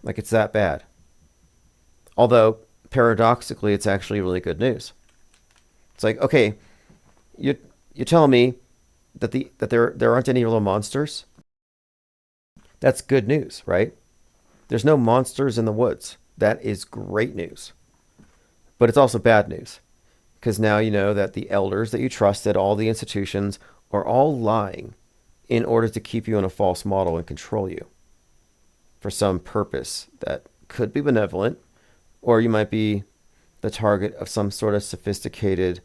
Like, it's that bad. Although, paradoxically, it's actually really good news. It's like, okay, you're telling me that there aren't any real monsters? That's good news, right? There's no monsters in the woods. That is great news. But it's also bad news, because now you know that the elders that you trusted, all the institutions, are all lying in order to keep you in a false model and control you for some purpose that could be benevolent, or you might be the target of some sort of sophisticated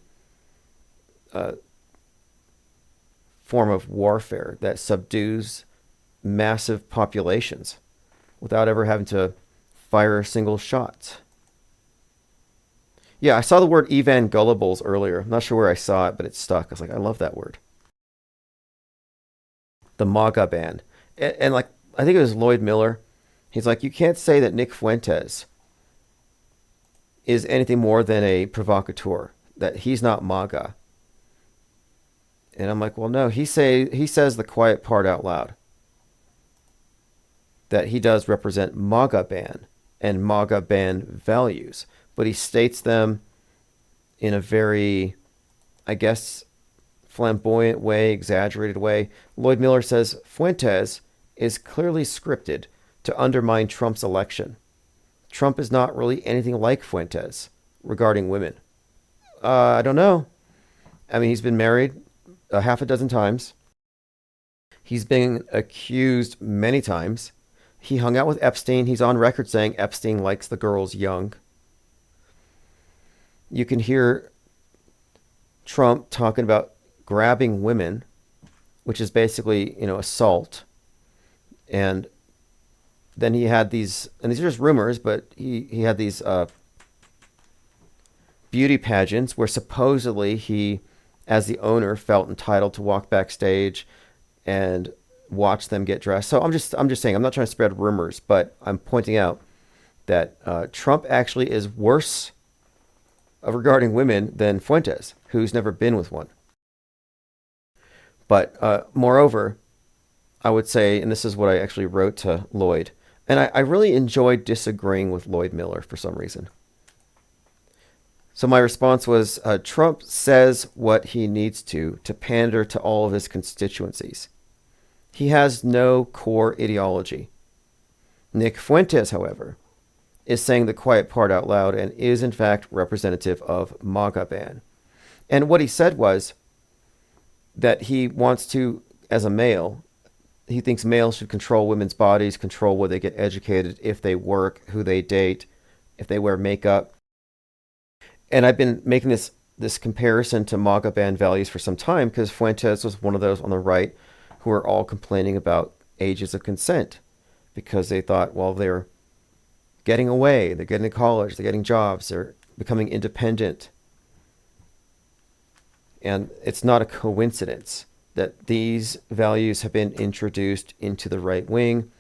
form of warfare that subdues massive populations without ever having to fire a single shot. Yeah, I saw the word evangelibles earlier. I'm not sure where I saw it, but it stuck. I was like, I love that word. The MAGA ban. And like, I think it was Lloyd Miller. He's like, you can't say that Nick Fuentes is anything more than a provocateur, that he's not MAGA. And I'm like, well, no, he says the quiet part out loud. That he does represent MAGA ban and MAGA ban values, but he states them in a very, I guess, flamboyant way, exaggerated way. Lloyd Miller says Fuentes is clearly scripted to undermine Trump's election. Trump is not really anything like Fuentes regarding women. I don't know. I mean, he's been married a half a dozen times. He's been accused many times. He hung out with Epstein. He's on record saying Epstein likes the girls young. You can hear Trump talking about grabbing women, which is basically, assault. And then he had these, and these are just rumors, but he had these beauty pageants where supposedly he, as the owner, felt entitled to walk backstage and watch them get dressed. So I'm just saying, I'm not trying to spread rumors, but I'm pointing out that Trump actually is worse regarding women than Fuentes, who's never been with one. But moreover, I would say, and this is what I actually wrote to Lloyd, and I really enjoyed disagreeing with Lloyd Miller for some reason. So my response was, Trump says what he needs to pander to all of his constituencies. He has no core ideology. Nick Fuentes, however, is saying the quiet part out loud and is in fact representative of MAGA ban. And what he said was that he wants to, as a male, he thinks males should control women's bodies, control where they get educated, if they work, who they date, if they wear makeup. And I've been making this comparison to MAGA ban values for some time because Fuentes was one of those on the right who are all complaining about ages of consent because they thought, well, they're getting away, they're getting to college, they're getting jobs, they're becoming independent. And it's not a coincidence that these values have been introduced into the right wing.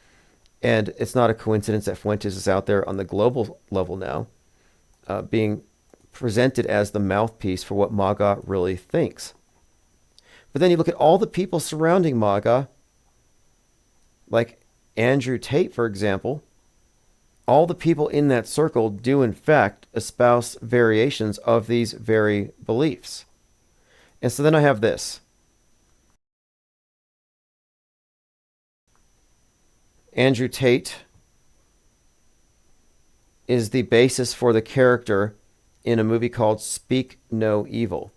And it's not a coincidence that Fuentes is out there on the global level now, being presented as the mouthpiece for what MAGA really thinks. But then you look at all the people surrounding MAGA, like Andrew Tate, for example. All the people in that circle do, in fact, espouse variations of these very beliefs. And so then I have this. Andrew Tate is the basis for the character in a movie called Speak No Evil.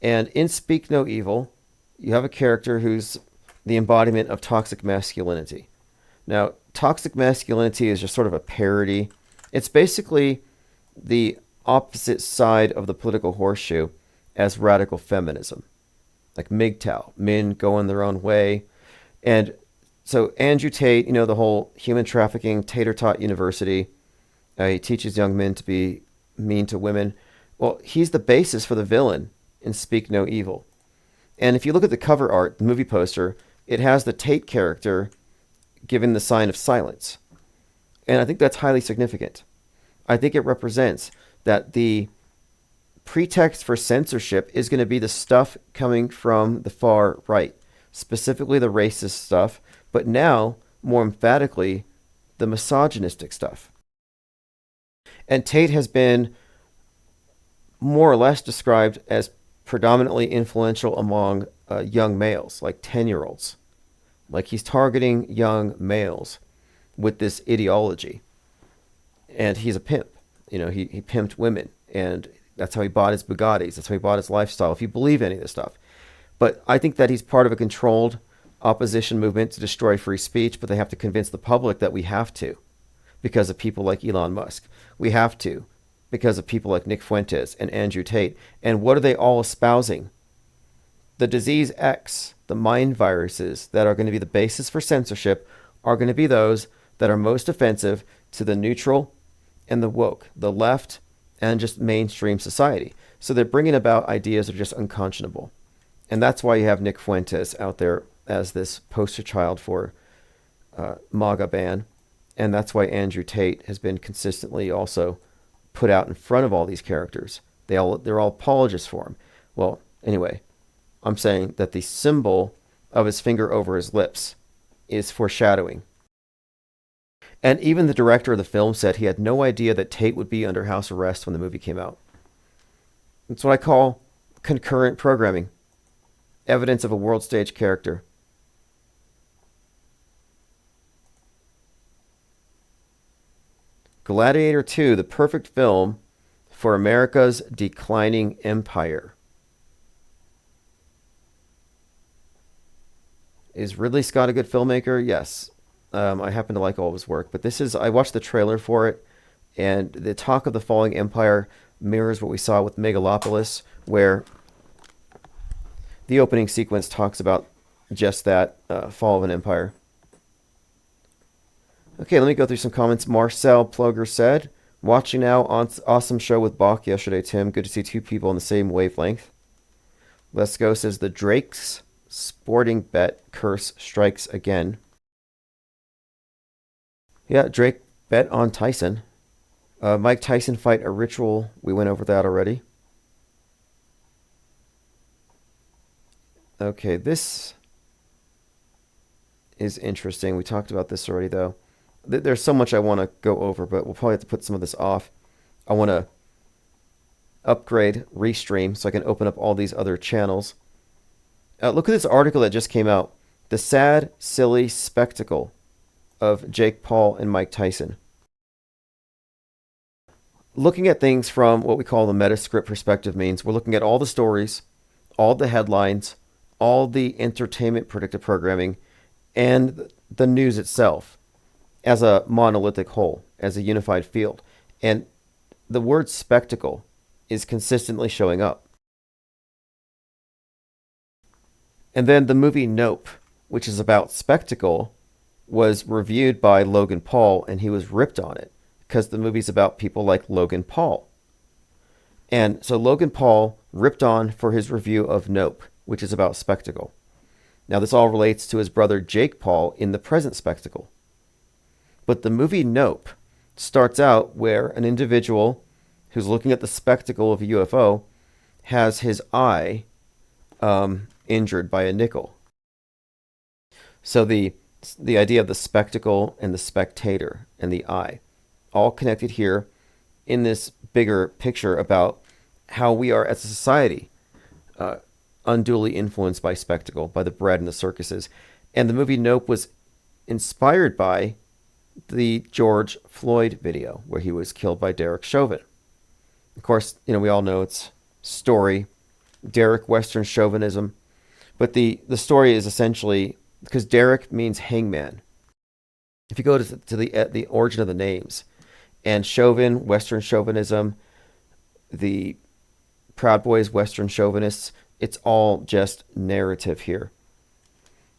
And in Speak No Evil, you have a character who's the embodiment of toxic masculinity. Now, toxic masculinity is just sort of a parody. It's basically the opposite side of the political horseshoe as radical feminism. Like MGTOW, men going their own way. And so Andrew Tate, the whole human trafficking, Tater Tot University, he teaches young men to be mean to women. Well, he's the basis for the villain in Speak No Evil. And if you look at the cover art, the movie poster, it has the Tate character giving the sign of silence. And I think that's highly significant. I think it represents that the pretext for censorship is going to be the stuff coming from the far right, specifically the racist stuff, but now, more emphatically, the misogynistic stuff. And Tate has been more or less described as predominantly influential among young males, like 10-year-olds. Like he's targeting young males with this ideology. And he's a pimp. He pimped women. And that's how he bought his Bugattis. That's how he bought his lifestyle, if you believe any of this stuff. But I think that he's part of a controlled opposition movement to destroy free speech, but they have to convince the public that we have to because of people like Elon Musk. We have to because of people like Nick Fuentes and Andrew Tate. And what are they all espousing? the disease X, the mind viruses that are going to be the basis for censorship, are going to be those that are most offensive to the neutral and the woke, the left, and just mainstream society. So they're bringing about ideas that are just unconscionable. And that's why you have Nick Fuentes out there as this poster child for MAGA ban. And that's why Andrew Tate has been consistently also put out in front of all these characters. They're all apologists for him. Well, anyway, I'm saying that the symbol of his finger over his lips is foreshadowing. And even the director of the film said he had no idea that Tate would be under house arrest when the movie came out. It's what I call concurrent programming. Evidence of a world stage character. Gladiator 2, the perfect film for America's declining empire. Is Ridley Scott a good filmmaker? Yes. I happen to like all of his work, but I watched the trailer for it, and the talk of the falling empire mirrors what we saw with Megalopolis, where the opening sequence talks about just that, fall of an empire. Okay, let me go through some comments. Marcel Ploger said, watching now, awesome show with Bach yesterday, Tim. Good to see two people on the same wavelength. Let's Go says, the Drake's sporting bet curse strikes again. Yeah, Drake bet on Tyson. Mike Tyson fight a ritual. We went over that already. Okay, this is interesting. We talked about this already, though. There's so much I want to go over, but we'll probably have to put some of this off. I want to upgrade Restream so I can open up all these other channels. Look at this article that just came out. The sad, silly spectacle of Jake Paul and Mike Tyson. Looking at things from what we call the Metascript perspective means we're looking at all the stories, all the headlines, all the entertainment predictive programming, and the news itself as a monolithic whole, as a unified field. And the word spectacle is consistently showing up. And then the movie Nope, which is about spectacle, was reviewed by Logan Paul, and he was ripped on it because the movie's about people like Logan Paul. And so Logan Paul ripped on for his review of Nope, which is about spectacle. Now this all relates to his brother Jake Paul in the present spectacle. But the movie Nope starts out where an individual who's looking at the spectacle of a UFO has his eye injured by a nickel. So the idea of the spectacle and the spectator and the eye, all connected here in this bigger picture about how we are as a society unduly influenced by spectacle, by the bread and the circuses. And the movie Nope was inspired by the George Floyd video where he was killed by Derek Chauvin. Of course, we all know it's story, Derek Western chauvinism, but the story is essentially, because Derek means hangman. If you go to the origin of the names, and Chauvin, Western chauvinism, the Proud Boys, Western chauvinists, it's all just narrative here.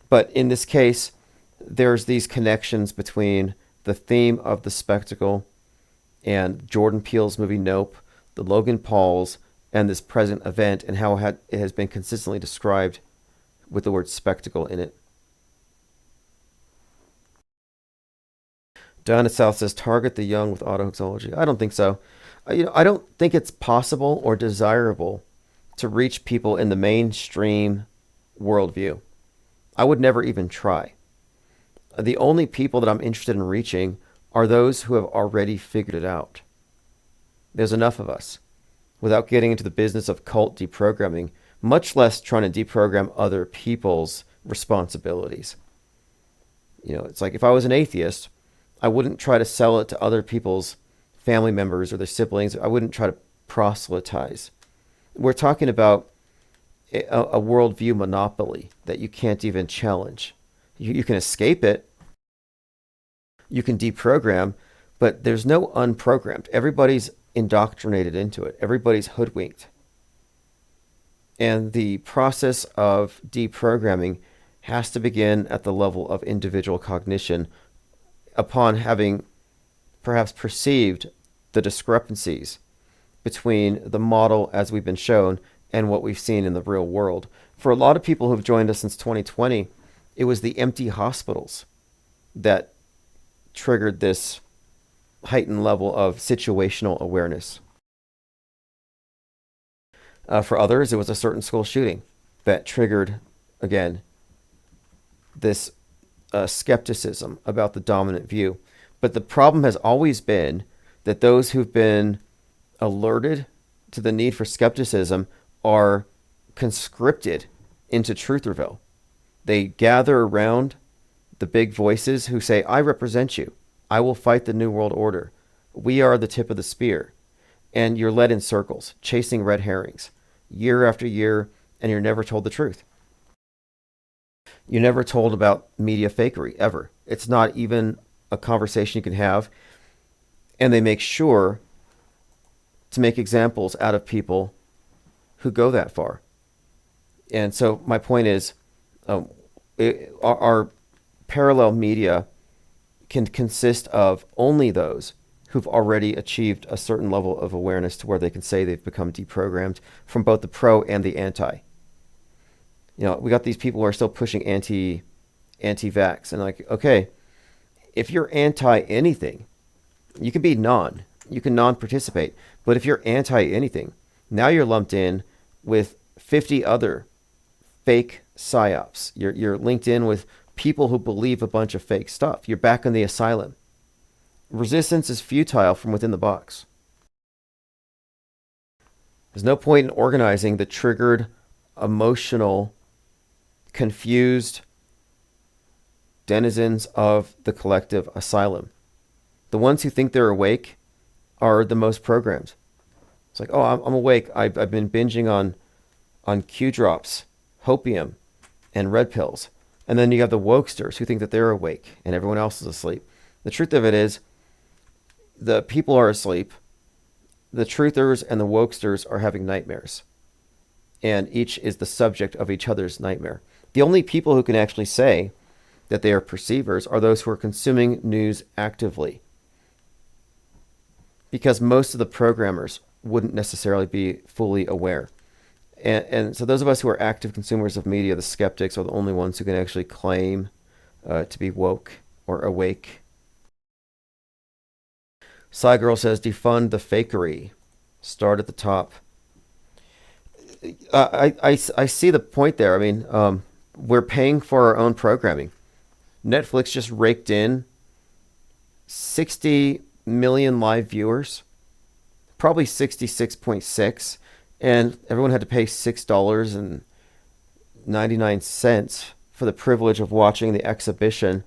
But in this case, there's these connections between the theme of the spectacle and Jordan Peele's movie Nope, the Logan Pauls, and this present event, and how it has been consistently described with the word spectacle in it. Donna South says, target the young with autohoaxology. I don't think so. I don't think it's possible or desirable to reach people in the mainstream worldview. I would never even try. The only people that I'm interested in reaching are those who have already figured it out. There's enough of us. Without getting into the business of cult deprogramming, much less trying to deprogram other people's responsibilities. It's like if I was an atheist, I wouldn't try to sell it to other people's family members or their siblings. I wouldn't try to proselytize. We're talking about a worldview monopoly that you can't even challenge. You can escape it. You can deprogram, but there's no unprogrammed. Everybody's indoctrinated into it. Everybody's hoodwinked. And the process of deprogramming has to begin at the level of individual cognition upon having perhaps perceived the discrepancies between the model as we've been shown and what we've seen in the real world. For a lot of people who've joined us since 2020, it was the empty hospitals that triggered this heightened level of situational awareness. For others, it was a certain school shooting that triggered, again, this skepticism about the dominant view. But the problem has always been that those who've been alerted to the need for skepticism are conscripted into Trutherville. They gather around the big voices who say, I represent you. I will fight the New World Order. We are the tip of the spear. And you're led in circles, chasing red herrings, year after year, and you're never told the truth. You're never told about media fakery, ever. It's not even a conversation you can have. And they make sure to make examples out of people who go that far. And so my point is, our parallel media can consist of only those who've already achieved a certain level of awareness to where they can say they've become deprogrammed from both the and the anti. You know, we got these people who are still pushing anti-vax, and like, okay, if you're anti anything, you can be you can non-participate, but if you're anti anything, now you're lumped in with 50 other fake psyops. You're linked in with people who believe a bunch of fake stuff. You're back in the asylum. Resistance is futile from within the box. There's no point in organizing the triggered, emotional, confused denizens of the collective asylum. The ones who think they're awake are the most programmed. It's like, oh, I'm awake. I've been binging on Q drops, hopium, and red pills. And then you have the wokesters who think that they're awake and everyone else is asleep. The truth of it is, the people are asleep. The truthers and the wokesters are having nightmares. And each is the subject of each other's nightmare. The only people who can actually say that they are perceivers are those who are consuming news actively. Because most of the programmers wouldn't necessarily be fully aware. And so those of us who are active consumers of media, the skeptics, are the only ones who can actually claim to be woke or awake. Girl says, defund the fakery. Start at the top. I see the point there. I mean, we're paying for our own programming. Netflix just raked in 60 million live viewers, probably 66.6, and everyone had to pay $6.99 for the privilege of watching the exhibition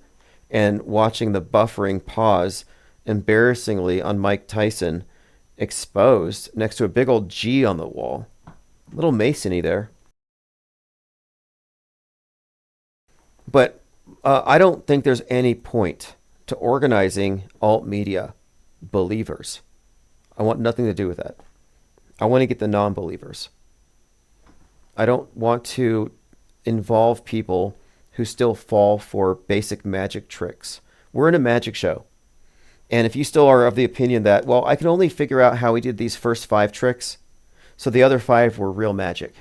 and watching the buffering pause embarrassingly on Mike Tyson exposed next to a big old G on the wall. Little Masony there. But I don't think there's any point to organizing alt media believers. I want nothing to do with that. I want to get the non-believers. I don't want to involve people who still fall for basic magic tricks. We're in a magic show. And if you still are of the opinion that, well, I can only figure out how we did these first 5 tricks, so the other 5 were real magic.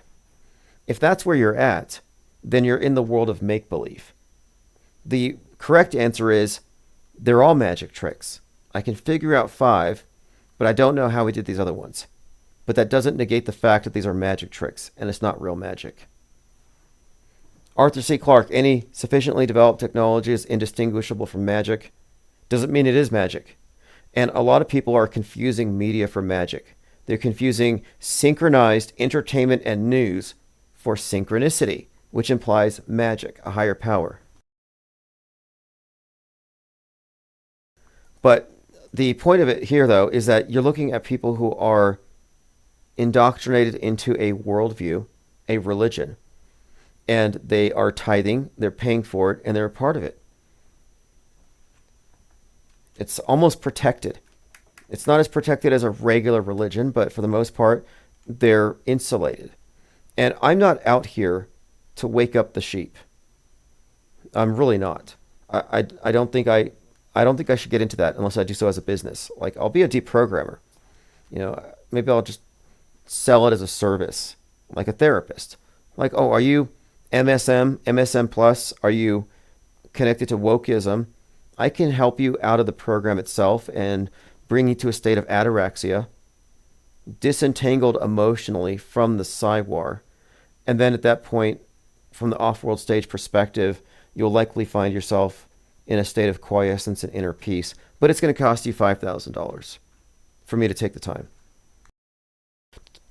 If that's where you're at, then you're in the world of make-believe. The correct answer is, they're all magic tricks. I can figure out 5, but I don't know how we did these other ones. But that doesn't negate the fact that these are magic tricks, and it's not real magic. Arthur C. Clarke, any sufficiently developed technology is indistinguishable from magic. Doesn't mean it is magic. And a lot of people are confusing media for magic. They're confusing synchronized entertainment and news for synchronicity, which implies magic, a higher power. But the point of it here, though, is that you're looking at people who are indoctrinated into a worldview, a religion, and they are tithing, they're paying for it, and they're a part of it. It's almost protected. It's not as protected as a regular religion, but for the most part, they're insulated. And I'm not out here to wake up the sheep. I'm really not. I don't think I don't think I should get into that unless I do so as a business. Like, I'll be a deprogrammer. Maybe I'll just sell it as a service, like a therapist. Like, oh, are you MSM plus? Are you connected to wokeism? I can help you out of the program itself and bring you to a state of ataraxia, disentangled emotionally from the Psywar. And then at that point, from the off-world stage perspective, you'll likely find yourself in a state of quiescence and inner peace. But it's going to cost you $5,000 for me to take the time.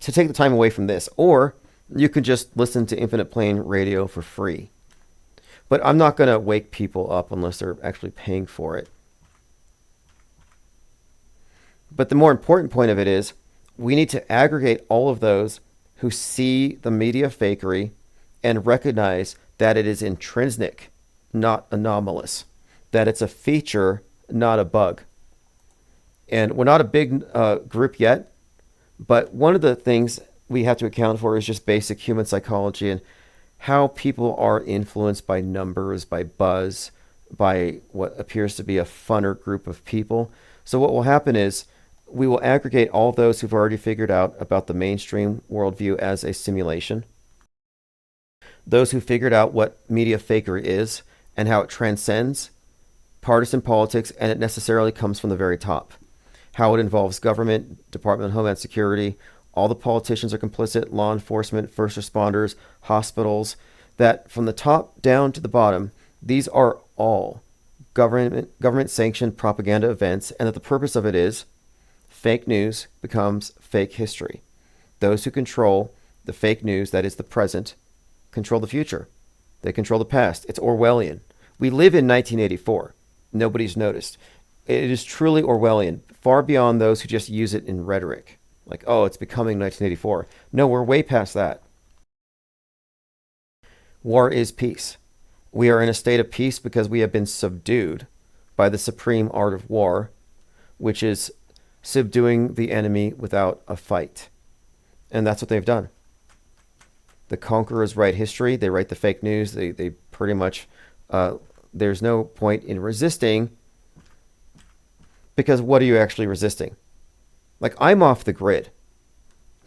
To take the time away from this. Or you can just listen to Infinite Plane Radio for free. But I'm not going to wake people up unless they're actually paying for it. But the more important point of it is, we need to aggregate all of those who see the media fakery and recognize that it is intrinsic, not anomalous. That it's a feature, not a bug. And we're not a big group yet, but one of the things we have to account for is just basic human psychology and how people are influenced by numbers, by buzz, by what appears to be a funner group of people. So what will happen is we will aggregate all those who've already figured out about the mainstream worldview as a simulation, those who figured out what media fakery is and how it transcends partisan politics, and it necessarily comes from the very top, how it involves government, Department of Homeland Security, all the politicians are complicit, law enforcement, first responders, hospitals, that from the top down to the bottom, these are all government-sanctioned propaganda events, and that the purpose of it is fake news becomes fake history. Those who control the fake news, that is the present, control the future. They control the past. It's Orwellian. We live in 1984. Nobody's noticed. It is truly Orwellian, far beyond those who just use it in rhetoric. Like, oh, it's becoming 1984. No, we're way past that. War is peace. We are in a state of peace because we have been subdued by the supreme art of war, which is subduing the enemy without a fight. And that's what they've done. The conquerors write history. They write the fake news. They pretty much, there's no point in resisting, because what are you actually resisting? Like, I'm off the grid.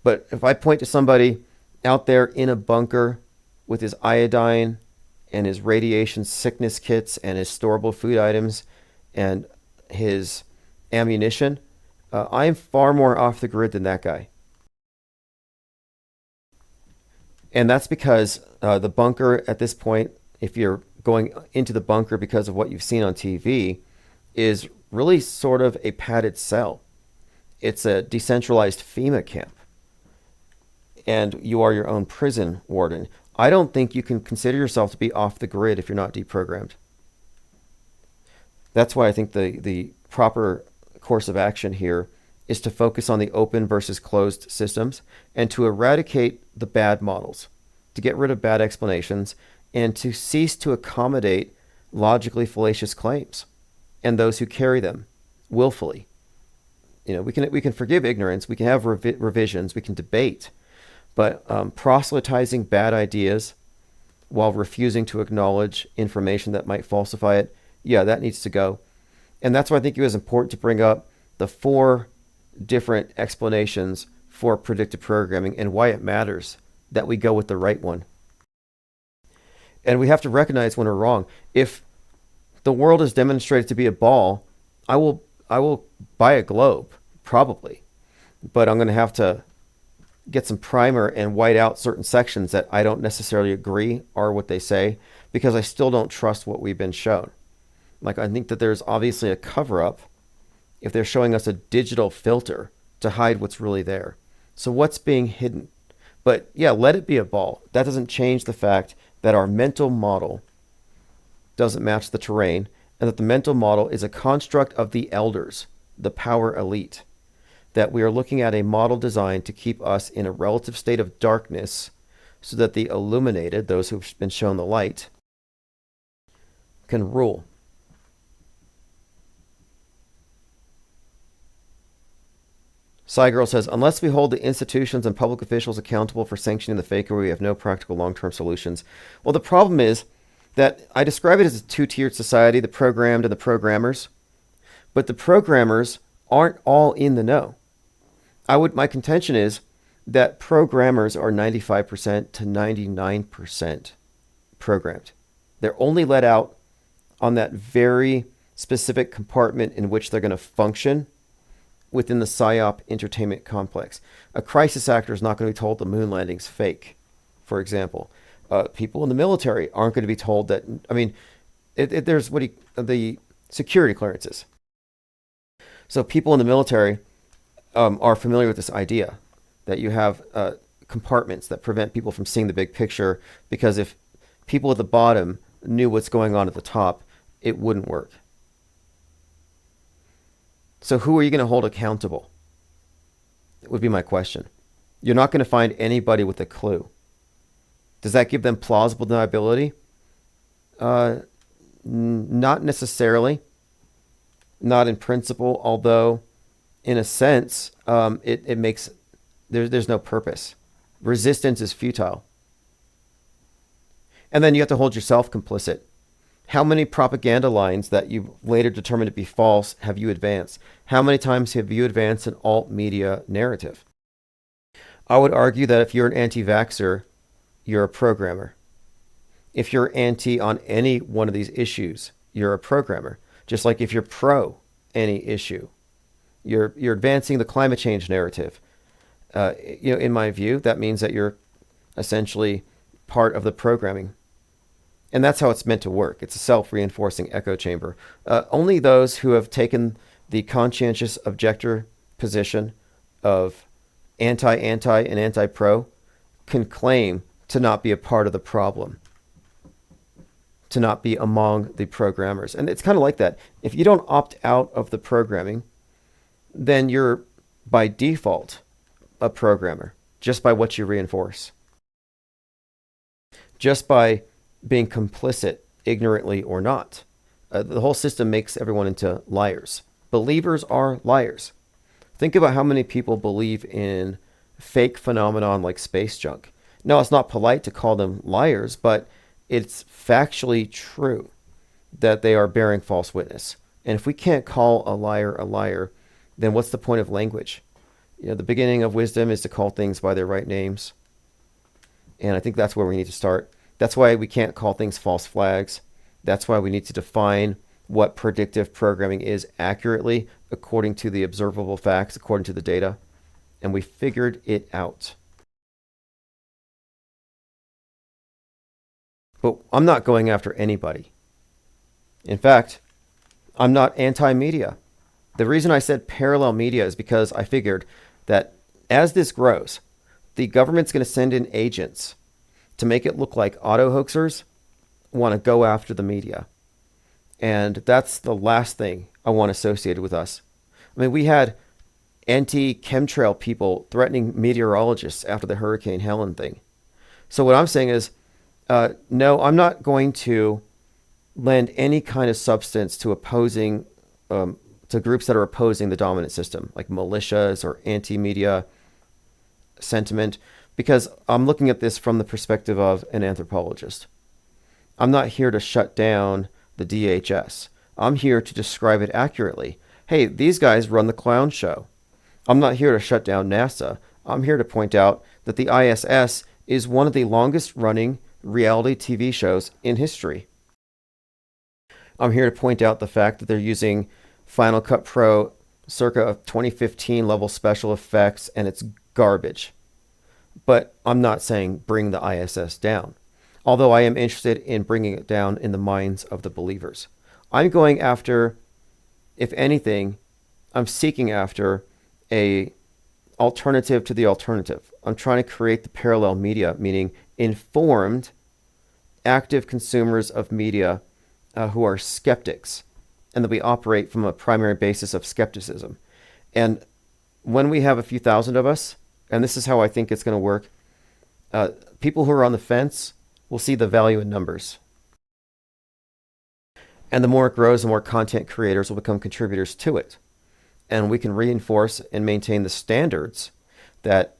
But if I point to somebody out there in a bunker with his iodine and his radiation sickness kits and his storable food items and his ammunition, I'm far more off the grid than that guy. And that's because the bunker at this point, if you're going into the bunker because of what you've seen on TV, is really sort of a padded cell. It's a decentralized FEMA camp. And you are your own prison warden. I don't think you can consider yourself to be off the grid if you're not deprogrammed. That's why I think the proper course of action here is to focus on the open versus closed systems and to eradicate the bad models, to get rid of bad explanations, and to cease to accommodate logically fallacious claims and those who carry them willfully. We can forgive ignorance, we can have revisions, we can debate, but proselytizing bad ideas while refusing to acknowledge information that might falsify it, yeah, that needs to go. And that's why I think it was important to bring up the 4 different explanations for predictive programming and why it matters that we go with the right one. And we have to recognize when we're wrong. If the world is demonstrated to be a ball, I will buy a globe, probably. But I'm going to have to get some primer and white out certain sections that I don't necessarily agree are what they say, because I still don't trust what we've been shown. Like, I think that there's obviously a cover-up if they're showing us a digital filter to hide what's really there. So what's being hidden? But yeah, let it be a ball. That doesn't change the fact that our mental model doesn't match the terrain, and that the mental model is a construct of the elders, the power elite, that we are looking at a model designed to keep us in a relative state of darkness so that the illuminated, those who've been shown the light, can rule. Girl says, unless we hold the institutions and public officials accountable for sanctioning the fakery, we have no practical long-term solutions. Well, the problem is that I describe it as a two-tiered society, the programmed and the programmers. But the programmers aren't all in the know. My contention is that programmers are 95% to 99% programmed. They're only let out on that very specific compartment in which they're going to function within the PSYOP entertainment complex. A crisis actor is not going to be told the moon landing's fake, for example. People in the military aren't going to be told that. I mean, there's the security clearances. So people in the military are familiar with this idea that you have compartments that prevent people from seeing the big picture, because if people at the bottom knew what's going on at the top, it wouldn't work. So who are you going to hold accountable? It would be my question. You're not going to find anybody with a clue. Does that give them plausible deniability? Not necessarily. Not in principle, although in a sense, it makes, there's no purpose. Resistance is futile. And then you have to hold yourself complicit. How many propaganda lines that you later determined to be false have you advanced? How many times have you advanced an alt media narrative? I would argue that if you're an anti-vaxxer, you're a programmer. If you're anti on any one of these issues, you're a programmer. Just like if you're pro any issue, you're advancing the climate change narrative. In my view, that means that you're essentially part of the programming. And that's how it's meant to work. It's a self-reinforcing echo chamber. Only those who have taken the conscientious objector position of anti-anti and anti-pro can claim to not be a part of the problem, to not be among the programmers. And it's kind of like that. If you don't opt out of the programming, then you're by default a programmer, just by what you reinforce. Just by being complicit, ignorantly or not. The whole system makes everyone into liars. Believers are liars. Think about how many people believe in fake phenomenon like space junk. No, it's not polite to call them liars, but it's factually true that they are bearing false witness. And if we can't call a liar, then what's the point of language? The beginning of wisdom is to call things by their right names. And I think that's where we need to start. That's why we can't call things false flags. That's why we need to define what predictive programming is accurately according to the observable facts, according to the data. And we figured it out. But I'm not going after anybody. In fact, I'm not anti-media. The reason I said parallel media is because I figured that as this grows, the government's going to send in agents to make it look like auto hoaxers want to go after the media. And that's the last thing I want associated with us. I mean, we had anti-chemtrail people threatening meteorologists after the Hurricane Helen thing. So what I'm saying is, no, I'm not going to lend any kind of substance to opposing, to groups that are opposing the dominant system, like militias or anti-media sentiment, because I'm looking at this from the perspective of an anthropologist. I'm not here to shut down the DHS. I'm here to describe it accurately. Hey, these guys run the clown show. I'm not here to shut down NASA. I'm here to point out that the ISS is one of the longest running reality TV shows in history. I'm here to point out the fact that they're using Final Cut Pro circa 2015 level special effects, and it's garbage. But I'm not saying bring the ISS down, although I am interested in bringing it down in the minds of the believers. I'm going after, if anything, I'm seeking after a alternative to the alternative. I'm trying to create the parallel media, meaning informed, active consumers of media who are skeptics, and that we operate from a primary basis of skepticism. And when we have a few thousand of us, and this is how I think it's going to work, people who are on the fence will see the value in numbers. And the more it grows, the more content creators will become contributors to it. and we can reinforce and maintain the standards that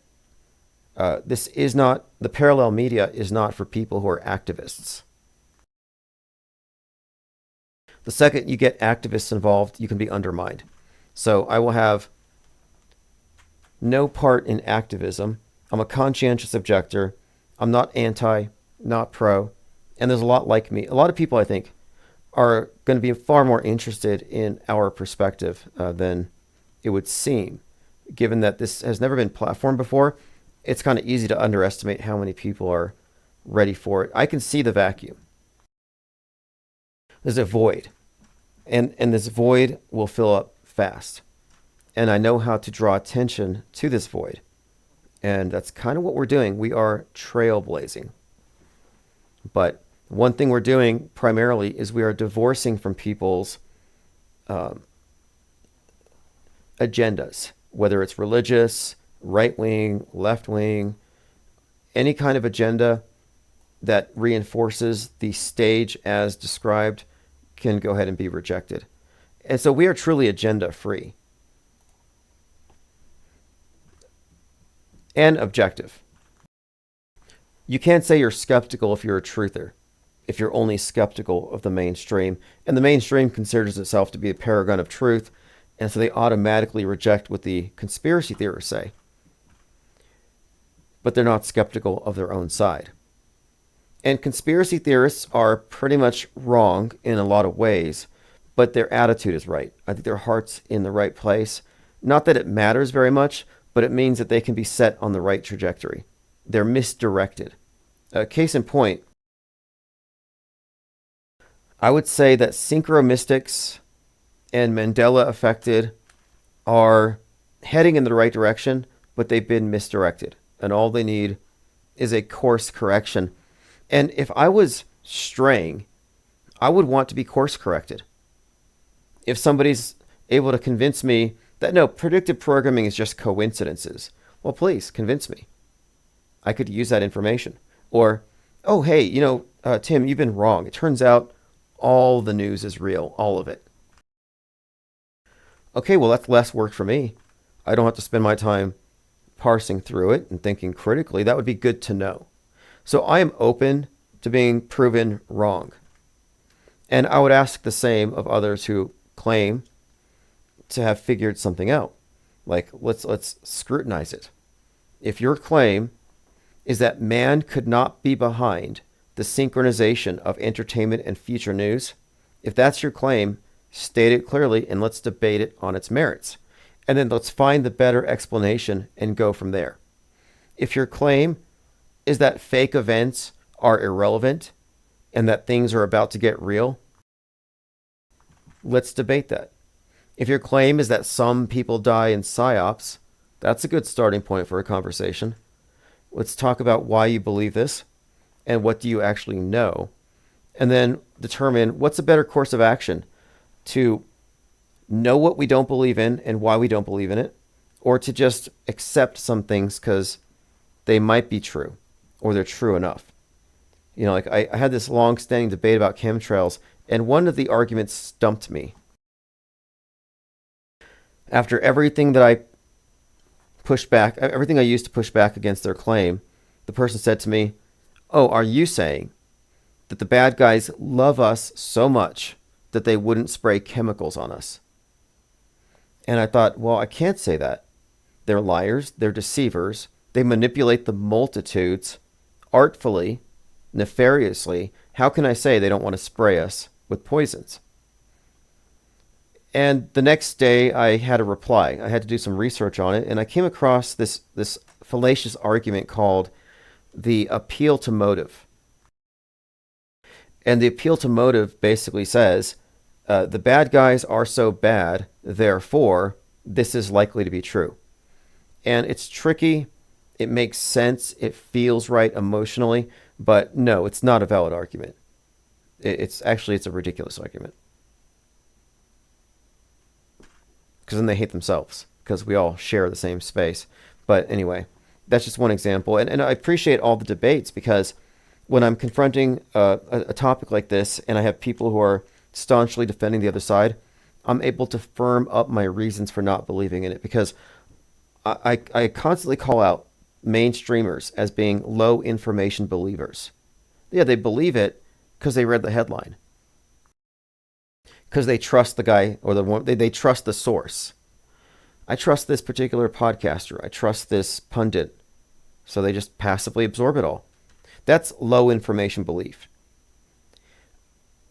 this is not, the parallel media is not for people who are activists. The second you get activists involved, you can be undermined. So I will have no part in activism. I'm a conscientious objector. I'm not anti, not pro. And there's a lot like me. A lot of people, I think, are going to be far more interested in our perspective than it would seem. Given that this has never been platformed before, it's kind of easy to underestimate how many people are ready for it. I can see the vacuum. There's a void. And this void will fill up fast. And I know how to draw attention to this void. And that's kind of what we're doing. We are trailblazing. But one thing we're doing primarily is we are divorcing from people's agendas, whether it's religious, right-wing, left-wing, any kind of agenda that reinforces the stage as described can go ahead and be rejected. And so we are truly agenda-free and objective. You can't say you're skeptical if you're a truther, if you're only skeptical of the mainstream. And the mainstream considers itself to be a paragon of truth, and so they automatically reject what the conspiracy theorists say. But they're not skeptical of their own side. And conspiracy theorists are pretty much wrong in a lot of ways, but their attitude is right. I think their heart's in the right place. Not that it matters very much, but it means that they can be set on the right trajectory. They're misdirected. Case in point, I would say that synchromystics and Mandela affected are heading in the right direction, but they've been misdirected. And all they need is a course correction. And if I was straying, I would want to be course corrected. If somebody's able to convince me that no, predictive programming is just coincidences, well, please convince me. I could use that information. Or, oh, hey, Tim, you've been wrong. It turns out all the news is real, all of it. Okay, well, that's less work for me. I don't have to spend my time parsing through it and thinking critically. That would be good to know. So I am open to being proven wrong. And I would ask the same of others who claim to have figured something out. Like, let's scrutinize it. If your claim is that man could not be behind the synchronization of entertainment and future news, if that's your claim, state it clearly and let's debate it on its merits. And then let's find the better explanation and go from there. If your claim is that fake events are irrelevant and that things are about to get real, let's debate that. If your claim is that some people die in psyops, that's a good starting point for a conversation. Let's talk about why you believe this and what do you actually know, and then determine what's a better course of action to know what we don't believe in and why we don't believe in it, or to just accept some things because they might be true or they're true enough. Like I had this long-standing debate about chemtrails, and one of the arguments stumped me. After everything that I pushed back, everything I used to push back against their claim, the person said to me, "Oh, are you saying that the bad guys love us so much that they wouldn't spray chemicals on us?" And I thought, well, I can't say that. They're liars, they're deceivers, they manipulate the multitudes artfully, nefariously. How can I say they don't want to spray us with poisons? And the next day I had a reply. I had to do some research on it, and I came across this fallacious argument called the appeal to motive. And the appeal to motive basically says, the bad guys are so bad, therefore, this is likely to be true. And it's tricky. It makes sense. It feels right emotionally. But no, it's not a valid argument. It's a ridiculous argument. Because then they hate themselves, because we all share the same space. But anyway, that's just one example. And I appreciate all the debates, because when I'm confronting a topic like this and I have people who are staunchly defending the other side, I'm able to firm up my reasons for not believing in it, because I constantly call out mainstreamers as being low information believers. Yeah, they believe it because they read the headline, because they trust the guy or the one, they trust the source. I trust this particular podcaster. I trust this pundit. So they just passively absorb it all. That's low information belief.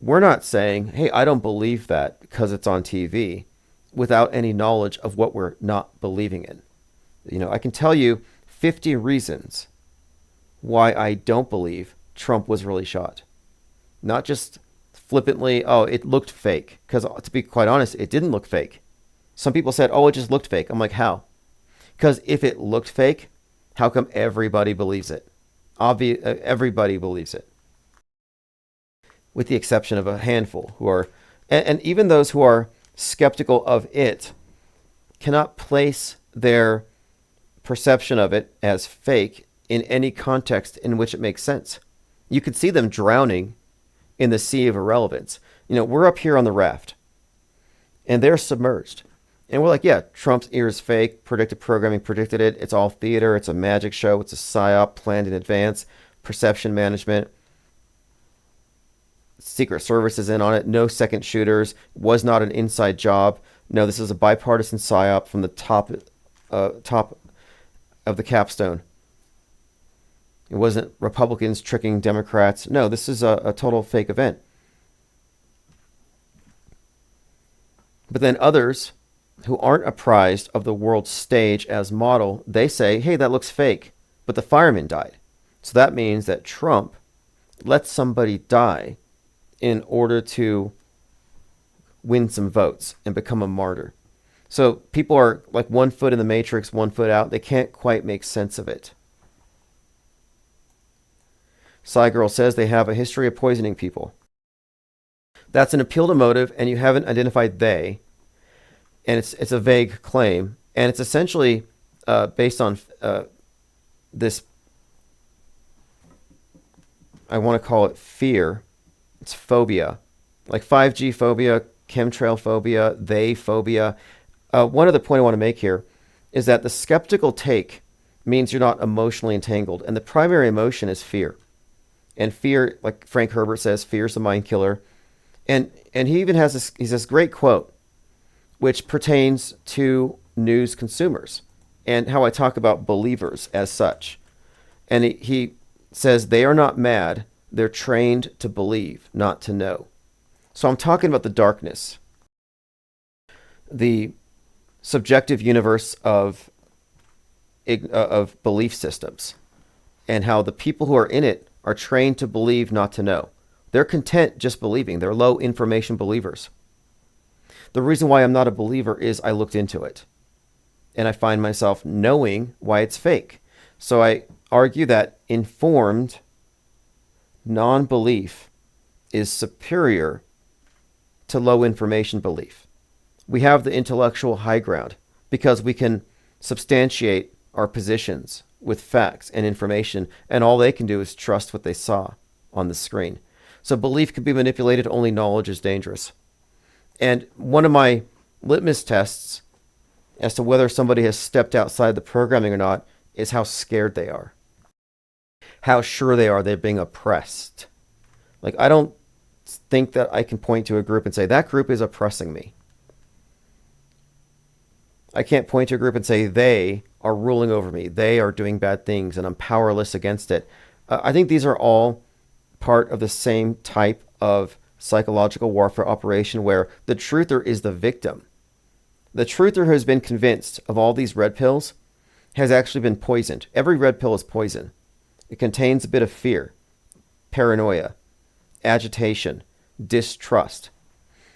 We're not saying, hey, I don't believe that because it's on TV, without any knowledge of what we're not believing in. I can tell you 50 reasons why I don't believe Trump was really shot. Not just flippantly, oh, it looked fake. Because to be quite honest, it didn't look fake. Some people said, oh, it just looked fake. I'm like, how? Because if it looked fake, how come everybody believes it? Everybody believes it. With the exception of a handful who are, and even those who are skeptical of it, cannot place their perception of it as fake in any context in which it makes sense. You could see them drowning in the sea of irrelevance. We're up here on the raft, and they're submerged. And we're like, yeah, Trump's ear is fake. Predictive programming predicted it. It's all theater. It's a magic show. It's a psyop planned in advance. Perception management. Secret Service is in on it. No second shooters. Was not an inside job. No, this is a bipartisan psyop from the top of the capstone. It wasn't Republicans tricking Democrats. No, this is a total fake event. But then others who aren't apprised of the world stage as model, they say, hey, that looks fake, but the fireman died. So that means that Trump let somebody die in order to win some votes and become a martyr. So people are like 1 foot in the matrix, 1 foot out. They can't quite make sense of it. Girl says they have a history of poisoning people. That's an appeal to motive, and you haven't identified they. And it's a vague claim, and it's essentially based on this, I want to call it fear. It's phobia, like 5G phobia, chemtrail phobia, they phobia. One other point I want to make here is that the skeptical take means you're not emotionally entangled, and the primary emotion is fear. And fear, like Frank Herbert says, fear is the mind killer. And he even has this great quote, which pertains to news consumers and how I talk about believers as such. And he says they are not mad, they're trained to believe, not to know. So I'm talking about the darkness, the subjective universe of belief systems, and how the people who are in it are trained to believe, not to know. They're content just believing. They're low information believers. The reason why I'm not a believer is I looked into it, and I find myself knowing why it's fake. So I argue that informed non-belief is superior to low information belief. We have the intellectual high ground because we can substantiate our positions with facts and information, and all they can do is trust what they saw on the screen. So belief can be manipulated, only knowledge is dangerous. And one of my litmus tests as to whether somebody has stepped outside the programming or not is how scared they are. How sure they are they're being oppressed. Like, I don't think that I can point to a group and say, that group is oppressing me. I can't point to a group and say, they are ruling over me. They are doing bad things and I'm powerless against it. I think these are all part of the same type of psychological warfare operation where the truther is the victim. The truther who has been convinced of all these red pills has actually been poisoned. Every red pill is poison. It contains a bit of fear, paranoia, agitation, distrust.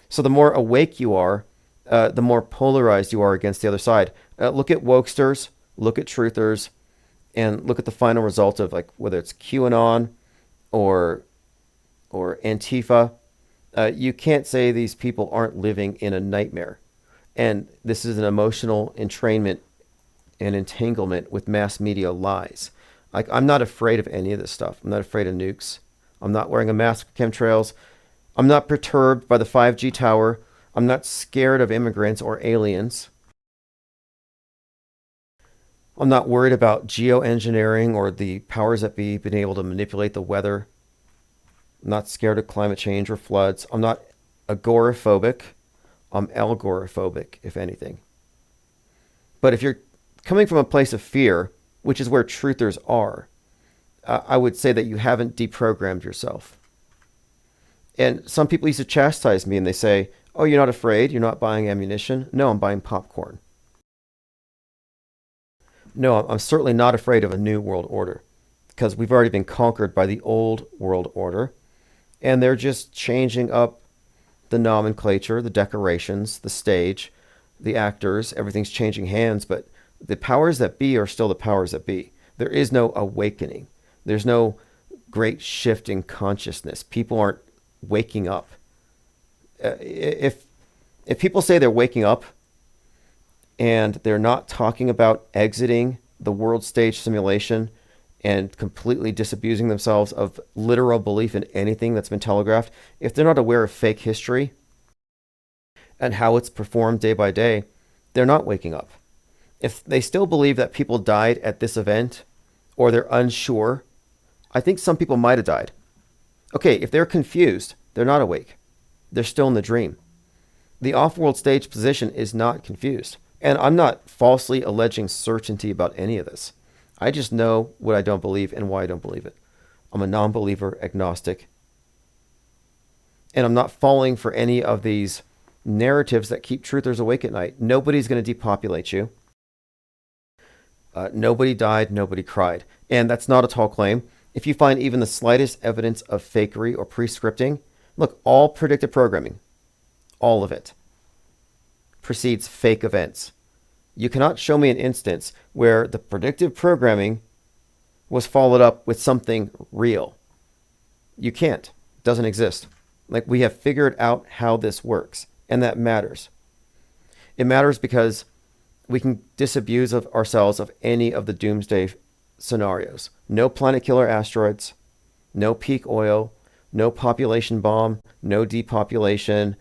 So the more awake you are, the more polarized you are against the other side. Look at wokesters, look at truthers, and look at the final result of, like, whether it's QAnon or Antifa. You can't say these people aren't living in a nightmare. And this is an emotional entrainment and entanglement with mass media lies. Like, I'm not afraid of any of this stuff. I'm not afraid of nukes. I'm not wearing a mask with chemtrails. I'm not perturbed by the 5G tower. I'm not scared of immigrants or aliens. I'm not worried about geoengineering or the powers that be being able to manipulate the weather. I'm not scared of climate change or floods. I'm not agoraphobic. I'm algoraphobic, if anything. But if you're coming from a place of fear, which is where truthers are, I would say that you haven't deprogrammed yourself. And some people used to chastise me and they say, oh, you're not afraid? You're not buying ammunition? No, I'm buying popcorn. No, I'm certainly not afraid of a new world order because we've already been conquered by the old world order. And they're just changing up the nomenclature, the decorations, the stage, the actors. Everything's changing hands, but the powers that be are still the powers that be. There is no awakening. There's no great shift in consciousness. People aren't waking up. If people say they're waking up and they're not talking about exiting the world stage simulation and completely disabusing themselves of literal belief in anything that's been telegraphed, if they're not aware of fake history and how it's performed day by day, they're not waking up. If they still believe that people died at this event or they're unsure, I think some people might have died. Okay, if they're confused, they're not awake. They're still in the dream. The off-world stage position is not confused. And I'm not falsely alleging certainty about any of this. I just know what I don't believe and why I don't believe it. I'm a non-believer, agnostic. And I'm not falling for any of these narratives that keep truthers awake at night. Nobody's going to depopulate you. Nobody died, nobody cried. And that's not a tall claim. If you find even the slightest evidence of fakery or pre-scripting, look, all predictive programming, all of it, precedes fake events. You cannot show me an instance where the predictive programming was followed up with something real. You can't. It doesn't exist. Like, we have figured out how this works, and that matters. It matters because we can disabuse of ourselves of any of the doomsday scenarios. No planet killer asteroids, no peak oil, no population bomb, no depopulation,